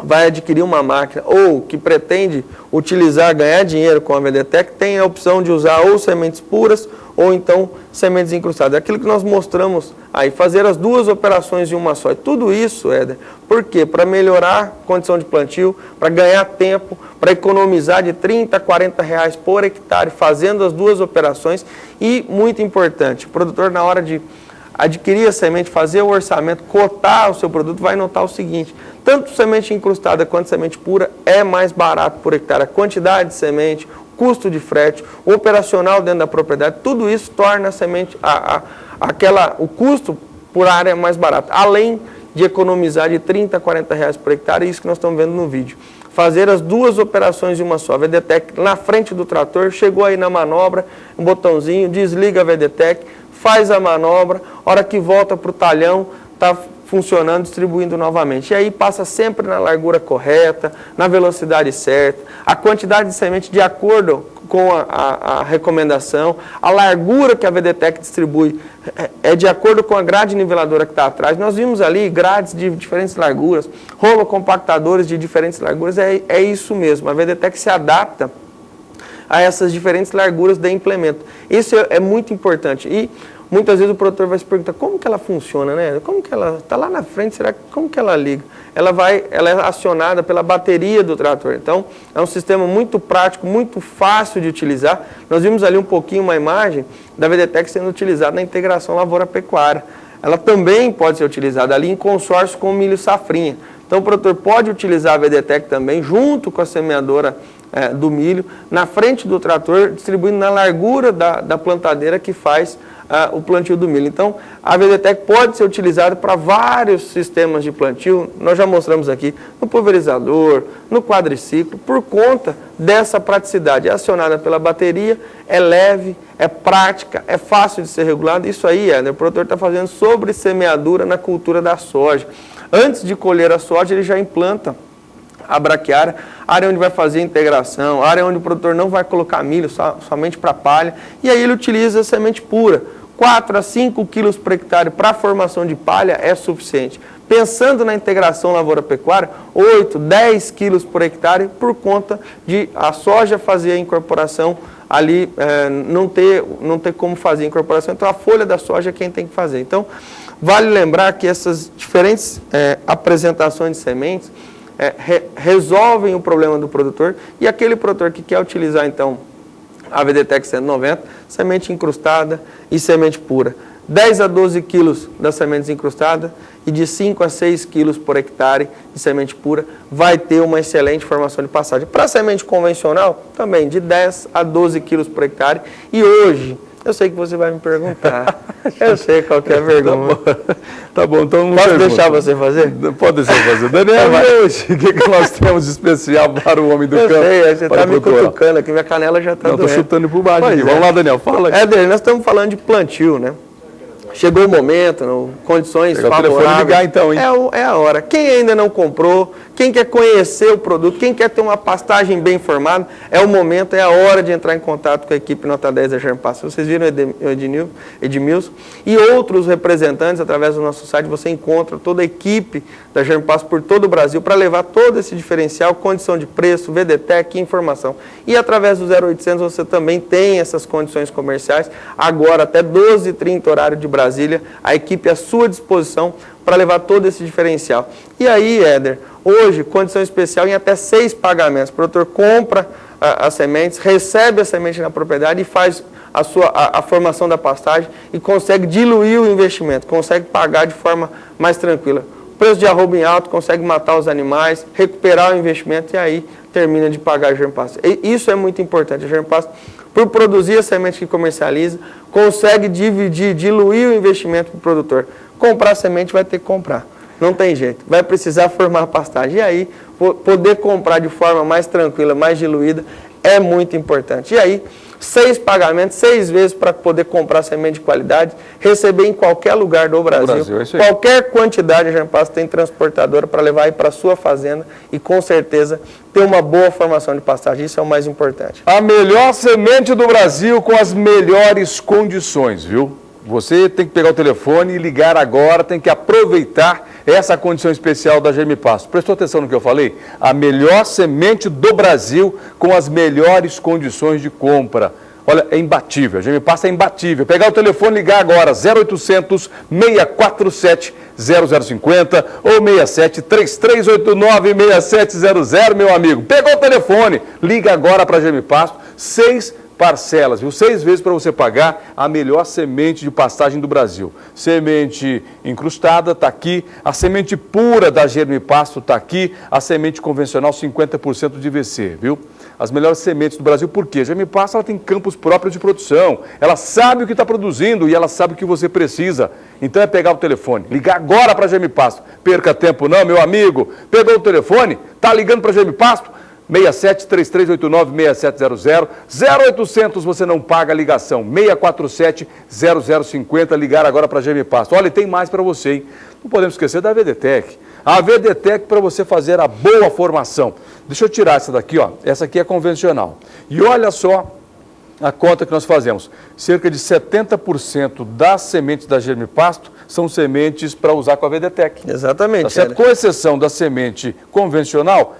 vai adquirir uma máquina ou que pretende utilizar, ganhar dinheiro com a VDTech, tem a opção de usar ou sementes puras ou então sementes incrustadas. É aquilo que nós mostramos aí, fazer as 2 operações em uma só. E tudo isso, Éder, por quê? Para melhorar a condição de plantio, para ganhar tempo, para economizar de 30 a 40 reais por hectare fazendo as 2 operações. E, muito importante, o produtor, na hora de adquirir a semente, fazer o orçamento, cotar o seu produto, vai notar o seguinte: tanto semente incrustada quanto semente pura é mais barato por hectare. A quantidade de semente, custo de frete, o operacional dentro da propriedade, tudo isso torna a semente, o custo por área mais barato. Além de economizar de 30 a 40 reais por hectare, é isso que nós estamos vendo no vídeo. Fazer as 2 operações em uma só. A VDTech na frente do trator, chegou aí na manobra, um botãozinho, desliga a VDTech, faz a manobra, hora que volta para o talhão, está funcionando, distribuindo novamente. E aí passa sempre na largura correta, na velocidade certa, a quantidade de semente de acordo com a recomendação, a largura que a VDTech distribui é de acordo com a grade niveladora que está atrás. Nós vimos ali grades de diferentes larguras, rolo compactadores de diferentes larguras, é isso mesmo, a VDTech se adapta a essas diferentes larguras de implemento. Isso é muito importante. E muitas vezes o produtor vai se perguntar como que ela funciona, né? Como que ela está lá na frente, como que ela liga? Ela é acionada pela bateria do trator. Então, é um sistema muito prático, muito fácil de utilizar. Nós vimos ali um pouquinho uma imagem da VDTech sendo utilizada na integração lavoura-pecuária. Ela também pode ser utilizada ali em consórcio com o milho safrinha. Então, o produtor pode utilizar a VDTech também junto com a semeadora do milho, na frente do trator, distribuindo na largura da plantadeira que faz o plantio do milho. Então, a VDTech pode ser utilizada para vários sistemas de plantio, nós já mostramos aqui, no pulverizador, no quadriciclo, por conta dessa praticidade. É acionada pela bateria, é leve, é prática, é fácil de ser regulada. Isso aí, o produtor está fazendo sobre semeadura na cultura da soja. Antes de colher a soja, ele já implanta a braquiária, área onde vai fazer a integração, área onde o produtor não vai colocar milho, somente para palha, e aí ele utiliza a semente pura. 4 a 5 quilos por hectare para a formação de palha é suficiente. Pensando na integração lavoura-pecuária, 8, 10 quilos por hectare por conta de a soja fazer a incorporação ali, não ter como fazer a incorporação, então a folha da soja é quem tem que fazer. Então, vale lembrar que essas diferentes apresentações de sementes resolvem o problema do produtor, e aquele produtor que quer utilizar então a VDTech 190, semente incrustada e semente pura. 10 a 12 quilos das sementes incrustadas e de 5 a 6 quilos por hectare de semente pura vai ter uma excelente formação de pastagem. Para a semente convencional, também de 10 a 12 quilos por hectare. E hoje, eu sei que você vai me perguntar, eu sei qual que é a pergunta. Tá bom, então... Posso deixar você fazer? Pode deixar eu fazer. Daniel, hoje, o que nós temos de especial para o homem do campo? Eu sei, você está me cutucando aqui, minha canela já está doendo. Não, estou chutando por baixo aqui. É. Vamos lá, Daniel, fala aqui. Daniel, nós estamos falando de plantio, né? Chegou o momento, condições Pegar o favoráveis. telefone e ligar, então, hein? É a hora. Quem ainda não comprou, quem quer conhecer o produto, quem quer ter uma pastagem bem informada, é o momento, é a hora de entrar em contato com a equipe Nota 10 da Germpasta. Vocês viram o Edmilson e outros representantes através do nosso site, você encontra toda a equipe da Germpasta por todo o Brasil para levar todo esse diferencial, condição de preço, VDTEC, informação. E através do 0800 você também tem essas condições comerciais, agora até 12h30 horário de Brasília, a equipe à sua disposição para levar todo esse diferencial. E aí, Éder, hoje, condição especial em até 6 pagamentos. O produtor compra as sementes, recebe a semente na propriedade e faz a formação da pastagem e consegue diluir o investimento, consegue pagar de forma mais tranquila. O preço de arroba em alto, consegue matar os animais, recuperar o investimento e aí termina de pagar a Germpasta. Isso é muito importante. A Germpasta, por produzir a semente que comercializa, consegue diluir o investimento para o produtor. Comprar semente vai ter que comprar, não tem jeito, vai precisar formar a pastagem. E aí, poder comprar de forma mais tranquila, mais diluída, é muito importante. E aí, 6 pagamentos, 6 vezes para poder comprar semente de qualidade, receber em qualquer lugar do Brasil. É isso aí. Qualquer quantidade, a Germpasta tem transportadora para levar aí para a sua fazenda e com certeza ter uma boa formação de pastagem. Isso é o mais importante. A melhor semente do Brasil com as melhores condições, viu? Você tem que pegar o telefone e ligar agora, tem que aproveitar essa condição especial da Germipasto. Prestou atenção no que eu falei? A melhor semente do Brasil com as melhores condições de compra. Olha, é imbatível, a Germipasto é imbatível. Pegar o telefone e ligar agora, 0800 647 0050 ou 67 3389 6700, meu amigo. Pegou o telefone, liga agora para a Germipasto, 6 parcelas, viu? 6 vezes para você pagar a melhor semente de pastagem do Brasil. Semente incrustada está aqui, a semente pura da Germipasto está aqui, a semente convencional 50% de VC, viu? As melhores sementes do Brasil, por quê? A Germipasto ela tem campos próprios de produção, ela sabe o que está produzindo e ela sabe o que você precisa. Então é pegar o telefone, ligar agora para a Germipasto. Perca tempo não, meu amigo. Pegou o telefone, está ligando para a Germipasto? 67 3389 6700, 0800 você não paga a ligação, 647 0050, ligar agora para a Germipasto. Olha, tem mais para você, hein? Não podemos esquecer da VDTEC. A VDTEC para você fazer a boa formação. Deixa eu tirar essa daqui, ó. Essa aqui é convencional. E olha só a conta que nós fazemos. Cerca de 70% das sementes da Germipasto são sementes para usar com a VDTEC. Exatamente. Tá certo? Com exceção da semente convencional,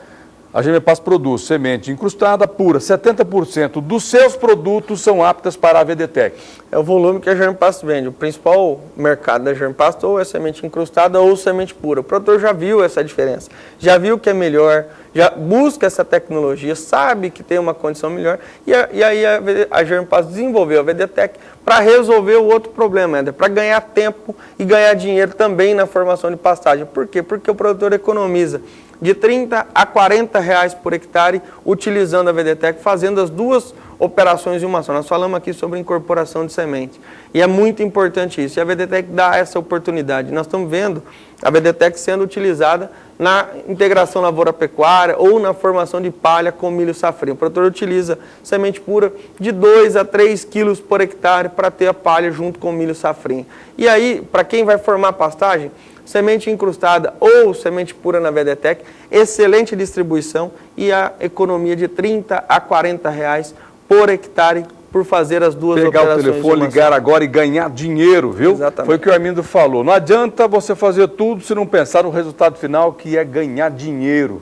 a Germipasto produz semente incrustada pura. 70% dos seus produtos são aptas para a VDTEC. É o volume que a Germipasto vende. O principal mercado da Germipasto ou é semente incrustada ou semente pura. O produtor já viu essa diferença, já viu que é melhor, já busca essa tecnologia, sabe que tem uma condição melhor. E aí a Germipasto desenvolveu a VDTEC para resolver o outro problema, para ganhar tempo e ganhar dinheiro também na formação de pastagem. Por quê? Porque o produtor economiza de 30 a 40 reais por hectare utilizando a VDTEC, fazendo as duas operações em uma só. Nós falamos aqui sobre incorporação de semente e é muito importante isso. E a VDTEC dá essa oportunidade. Nós estamos vendo a VDTEC sendo utilizada na integração lavoura-pecuária ou na formação de palha com milho safrinho. O produtor utiliza semente pura de 2 a 3 quilos por hectare para ter a palha junto com o milho safrinho. E aí, para quem vai formar pastagem, semente incrustada ou semente pura na VDTEC, excelente distribuição e a economia de 30 a 40 reais por hectare por fazer as duas operações. Pegar o telefone, ligar agora e ganhar dinheiro, viu? Exatamente. Foi o que o Armindo falou. Não adianta você fazer tudo se não pensar no resultado final, que é ganhar dinheiro.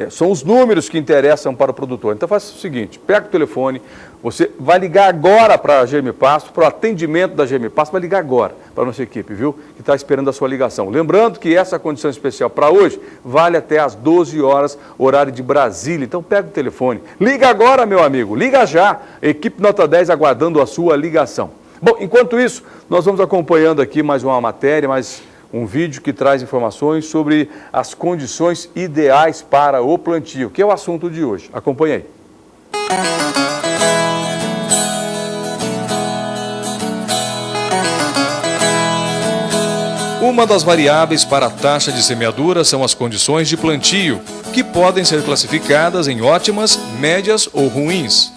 São os números que interessam para o produtor. Então faça o seguinte, pega o telefone, você vai ligar agora para a Germipasto, para o atendimento da Germipasto, vai ligar agora para a nossa equipe, viu? Que está esperando a sua ligação. Lembrando que essa condição especial para hoje vale até às 12 horas, horário de Brasília. Então pega o telefone, liga agora, meu amigo, liga já. Equipe Nota 10 aguardando a sua ligação. Bom, enquanto isso, nós vamos acompanhando aqui mais uma matéria, um vídeo que traz informações sobre as condições ideais para o plantio, que é o assunto de hoje. Acompanhe aí. Uma das variáveis para a taxa de semeadura são as condições de plantio, que podem ser classificadas em ótimas, médias ou ruins.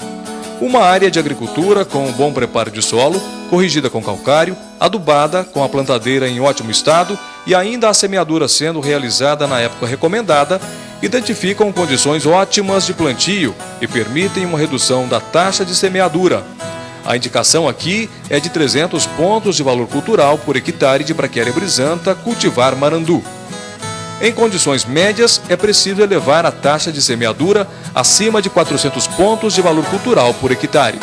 Uma área de agricultura com um bom preparo de solo corrigida com calcário, adubada com a plantadeira em ótimo estado e ainda a semeadura sendo realizada na época recomendada, identificam condições ótimas de plantio e permitem uma redução da taxa de semeadura. A indicação aqui é de 300 pontos de valor cultural por hectare de Braquiária brisanta cultivar marandu. Em condições médias, é preciso elevar a taxa de semeadura acima de 400 pontos de valor cultural por hectare.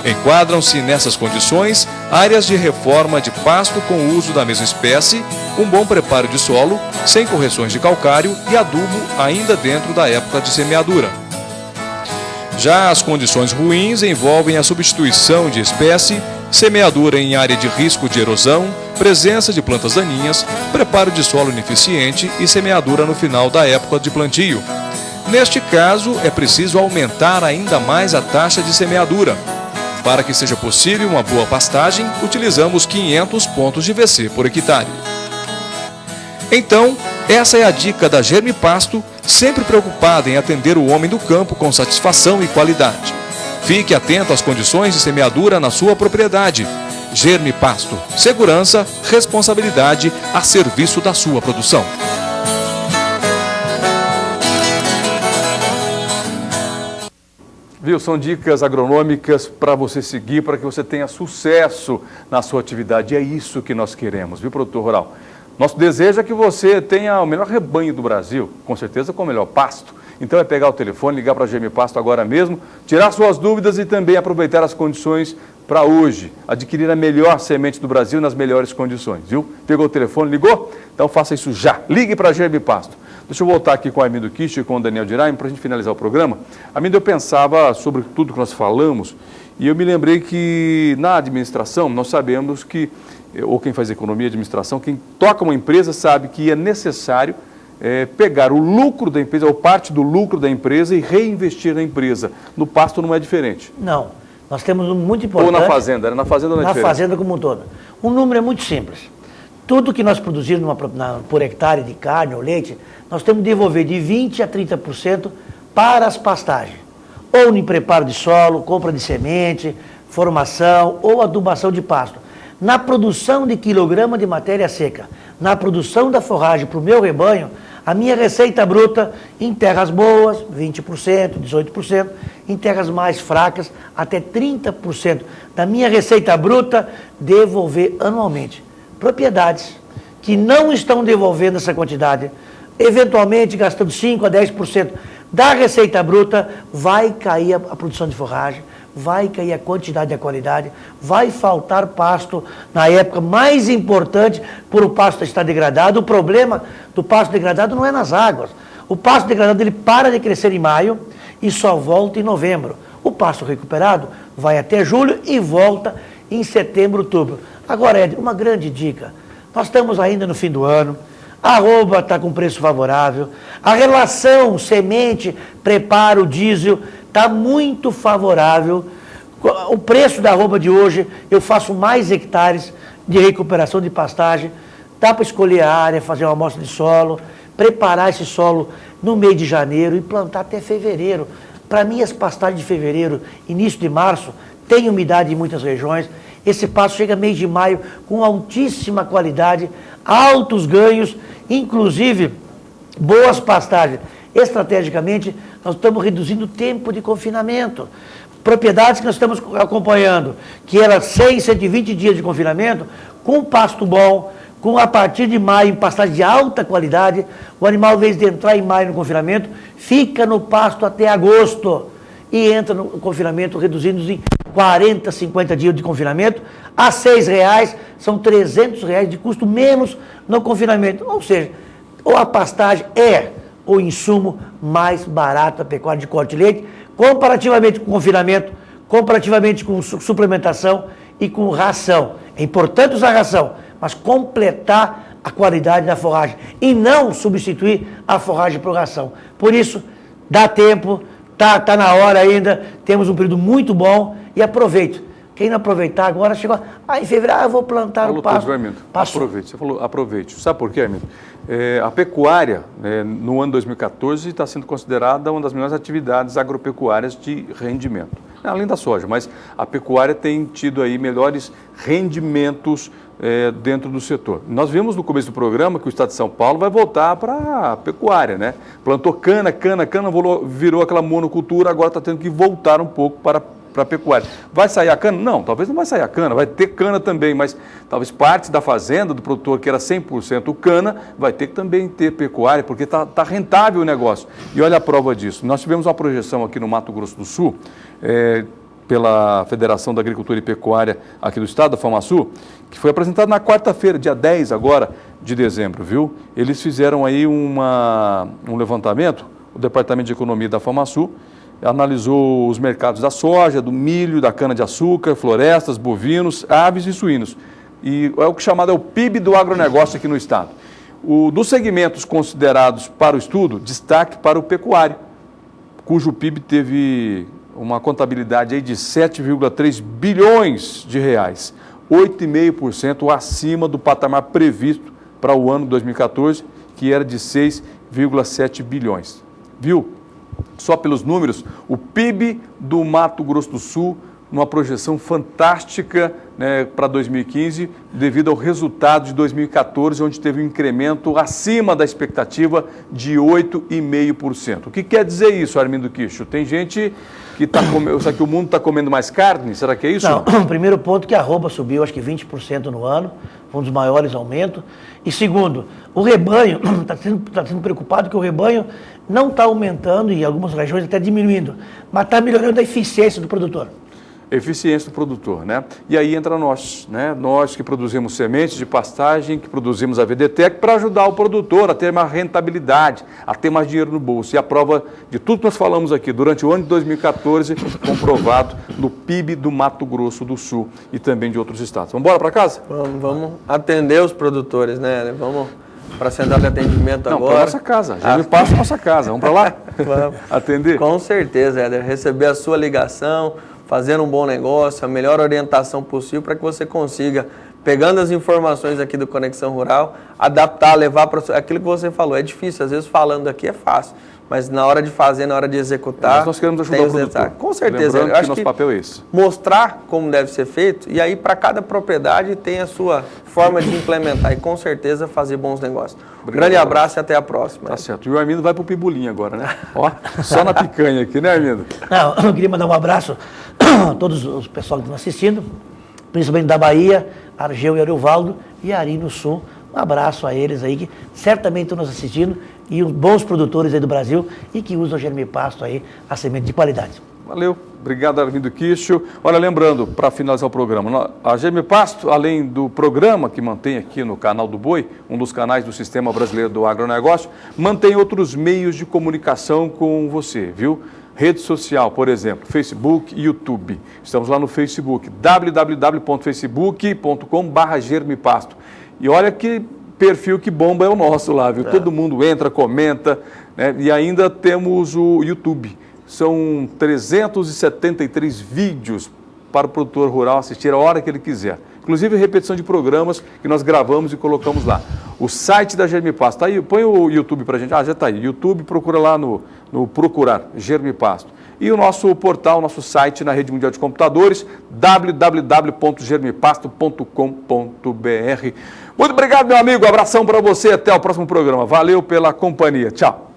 Enquadram-se nessas condições áreas de reforma de pasto com o uso da mesma espécie, um bom preparo de solo, sem correções de calcário e adubo ainda dentro da época de semeadura. Já as condições ruins envolvem a substituição de espécie, semeadura em área de risco de erosão, presença de plantas daninhas, preparo de solo ineficiente e semeadura no final da época de plantio. Neste caso, é preciso aumentar ainda mais a taxa de semeadura. Para que seja possível uma boa pastagem, utilizamos 500 pontos de VC por hectare. Então, essa é a dica da Germipasto, sempre preocupada em atender o homem do campo com satisfação e qualidade. Fique atento às condições de semeadura na sua propriedade. Germipasto, segurança, responsabilidade a serviço da sua produção. Viu? São dicas agronômicas para você seguir, para que você tenha sucesso na sua atividade. E é isso que nós queremos, viu, produtor rural? Nosso desejo é que você tenha o melhor rebanho do Brasil, com certeza com o melhor pasto. Então é pegar o telefone, ligar para a Germipasto agora mesmo, tirar suas dúvidas e também aproveitar as condições para hoje. Adquirir a melhor semente do Brasil nas melhores condições, viu? Pegou o telefone, ligou? Então faça isso já. Ligue para a Germipasto. Deixa eu voltar aqui com o Armindo Kish e com o Daniel Diraim para a gente finalizar o programa. Armindo, eu pensava sobre tudo que nós falamos e eu me lembrei que na administração nós sabemos que, ou quem faz economia e administração, quem toca uma empresa sabe que é necessário pegar o lucro da empresa, ou parte do lucro da empresa e reinvestir na empresa. No pasto não é diferente. Não. Nós temos um muito importante... Ou na fazenda, na fazenda não é diferente. Na fazenda como um todo. O número é muito simples. Tudo que nós produzimos por hectare de carne ou leite, nós temos que devolver de 20% a 30% para as pastagens. Ou em preparo de solo, compra de semente, formação ou adubação de pasto. Na produção de quilograma de matéria seca, na produção da forragem para o meu rebanho, a minha receita bruta em terras boas, 20%, 18%, em terras mais fracas, até 30% da minha receita bruta devolver anualmente. Propriedades que não estão devolvendo essa quantidade, eventualmente gastando 5% a 10% da receita bruta, vai cair a produção de forragem, vai cair a quantidade e a qualidade, vai faltar pasto na época mais importante por o pasto estar degradado. O problema do pasto degradado não é nas águas. O pasto degradado ele para de crescer em maio e só volta em novembro. O pasto recuperado vai até julho e volta em setembro, outubro. Agora, Ed, uma grande dica. Nós estamos ainda no fim do ano, a arroba está com preço favorável, a relação semente, preparo, diesel está muito favorável. O preço da arroba de hoje, eu faço mais hectares de recuperação de pastagem, dá para escolher a área, fazer uma amostra de solo, preparar esse solo no mês de janeiro e plantar até fevereiro. Para mim, as pastagens de fevereiro, início de março, tem umidade em muitas regiões. Esse pasto chega mês de maio com altíssima qualidade, altos ganhos, inclusive boas pastagens. Estrategicamente, nós estamos reduzindo o tempo de confinamento. Propriedades que nós estamos acompanhando, que era 100, 120 dias de confinamento, com pasto bom, com a partir de maio, em pastagem de alta qualidade, o animal, ao invés de entrar em maio no confinamento, fica no pasto até agosto e entra no confinamento, reduzindo em 40, 50 dias de confinamento, a R$6, são R$300 de custo menos no confinamento. Ou seja, ou a pastagem é o insumo mais barato da pecuária de corte de leite, comparativamente com confinamento, comparativamente com suplementação e com ração. É importante usar ração, mas completar a qualidade da forragem e não substituir a forragem por ração. Por isso, dá tempo, tá na hora ainda, temos um período muito bom e aproveite. Quem não aproveitar agora, chegou, em fevereiro, eu vou plantar o pasto. Aproveite, você falou aproveite. Sabe por quê, Armindo? A pecuária, no ano 2014, está sendo considerada uma das melhores atividades agropecuárias de rendimento. além da soja, mas a pecuária tem tido aí melhores rendimentos dentro do setor. Nós vimos no começo do programa que o estado de São Paulo vai voltar para a pecuária, né? Plantou cana, virou aquela monocultura, agora está tendo que voltar um pouco para a pecuária. Vai sair a cana? Não, talvez não vai sair a cana, vai ter cana também, mas talvez parte da fazenda do produtor que era 100% cana, vai ter que também ter pecuária, porque está rentável o negócio. E olha a prova disso. Nós tivemos uma projeção aqui no Mato Grosso do Sul, pela Federação da Agricultura e Pecuária aqui do estado, da FamaSul, que foi apresentada na quarta-feira, dia 10 agora de dezembro, viu? Eles fizeram aí um levantamento, o Departamento de Economia da FamaSul analisou os mercados da soja, do milho, da cana-de-açúcar, florestas, bovinos, aves e suínos. E é o que chamado o PIB do agronegócio aqui no estado. Dos segmentos considerados para o estudo, destaque para o pecuário, cujo PIB teve uma contabilidade aí de 7,3 bilhões de reais, 8,5% acima do patamar previsto para o ano 2014, que era de 6,7 bilhões. Viu? Só pelos números, o PIB do Mato Grosso do Sul, numa projeção fantástica, né, para 2015, devido ao resultado de 2014, onde teve um incremento acima da expectativa de 8,5%. O que quer dizer isso, Armindo Quicho? Tem gente que está comendo, será que o mundo está comendo mais carne? Será que é isso? Não, o primeiro ponto é que a arroba subiu, acho que 20% no ano, foi um dos maiores aumentos. E segundo, o rebanho, está sendo preocupado que o rebanho não está aumentando, e em algumas regiões até diminuindo, mas está melhorando a eficiência do produtor. Eficiência do produtor, né? E aí entra nós, né? Nós que produzimos sementes de pastagem, que produzimos a VDTEC para ajudar o produtor a ter mais rentabilidade, a ter mais dinheiro no bolso. E a prova de tudo que nós falamos aqui durante o ano de 2014, comprovado no PIB do Mato Grosso do Sul e também de outros estados. Vamos embora para casa? Vamos atender os produtores, né? Vamos para a central de atendimento agora. Não, para nossa casa. Já me passa a nossa casa. Vamos para lá? Vamos. Atender? Com certeza, Éder. Receber a sua ligação, fazer um bom negócio, a melhor orientação possível para que você consiga, pegando as informações aqui do Conexão Rural, adaptar, levar para aquilo que você falou. É difícil, às vezes falando aqui é fácil, mas na hora de fazer, na hora de executar... Mas nós queremos ajudar o produtor. Com certeza. Lembrando que nosso papel é esse. Mostrar como deve ser feito, e aí para cada propriedade tem a sua forma de implementar, e com certeza fazer bons negócios. Obrigado, grande abraço e até a próxima. Tá certo. E o Armindo vai para o Pibulinho agora, né? Ó, só na picanha aqui, né, Armindo? Não, eu queria mandar um abraço a todos os pessoal que estão assistindo, principalmente da Bahia, Argeu e Ariovaldo, e Ari no Sul. Um abraço a eles aí, que certamente estão nos assistindo, e os bons produtores aí do Brasil, e que usam o Germipasto aí, a semente de qualidade. Valeu. Obrigado, Armindo Quicho. Olha, lembrando, para finalizar o programa, a Germipasto, além do programa que mantém aqui no Canal do Boi, um dos canais do Sistema Brasileiro do Agronegócio, mantém outros meios de comunicação com você, viu? Rede social, por exemplo, Facebook e YouTube. Estamos lá no Facebook, www.facebook.com/germipasto. E olha que perfil que bomba é o nosso lá, viu? Todo mundo entra, comenta, né? E ainda temos o YouTube. São 373 vídeos para o produtor rural assistir a hora que ele quiser. Inclusive repetição de programas que nós gravamos e colocamos lá. O site da Germipasto, tá aí, põe o YouTube para a gente. Ah, já está aí. YouTube, procura lá no procurar, Germipasto. E o nosso portal, nosso site na Rede Mundial de Computadores, www.germipasto.com.br. Muito obrigado, meu amigo. Abração para você. Até o próximo programa. Valeu pela companhia. Tchau.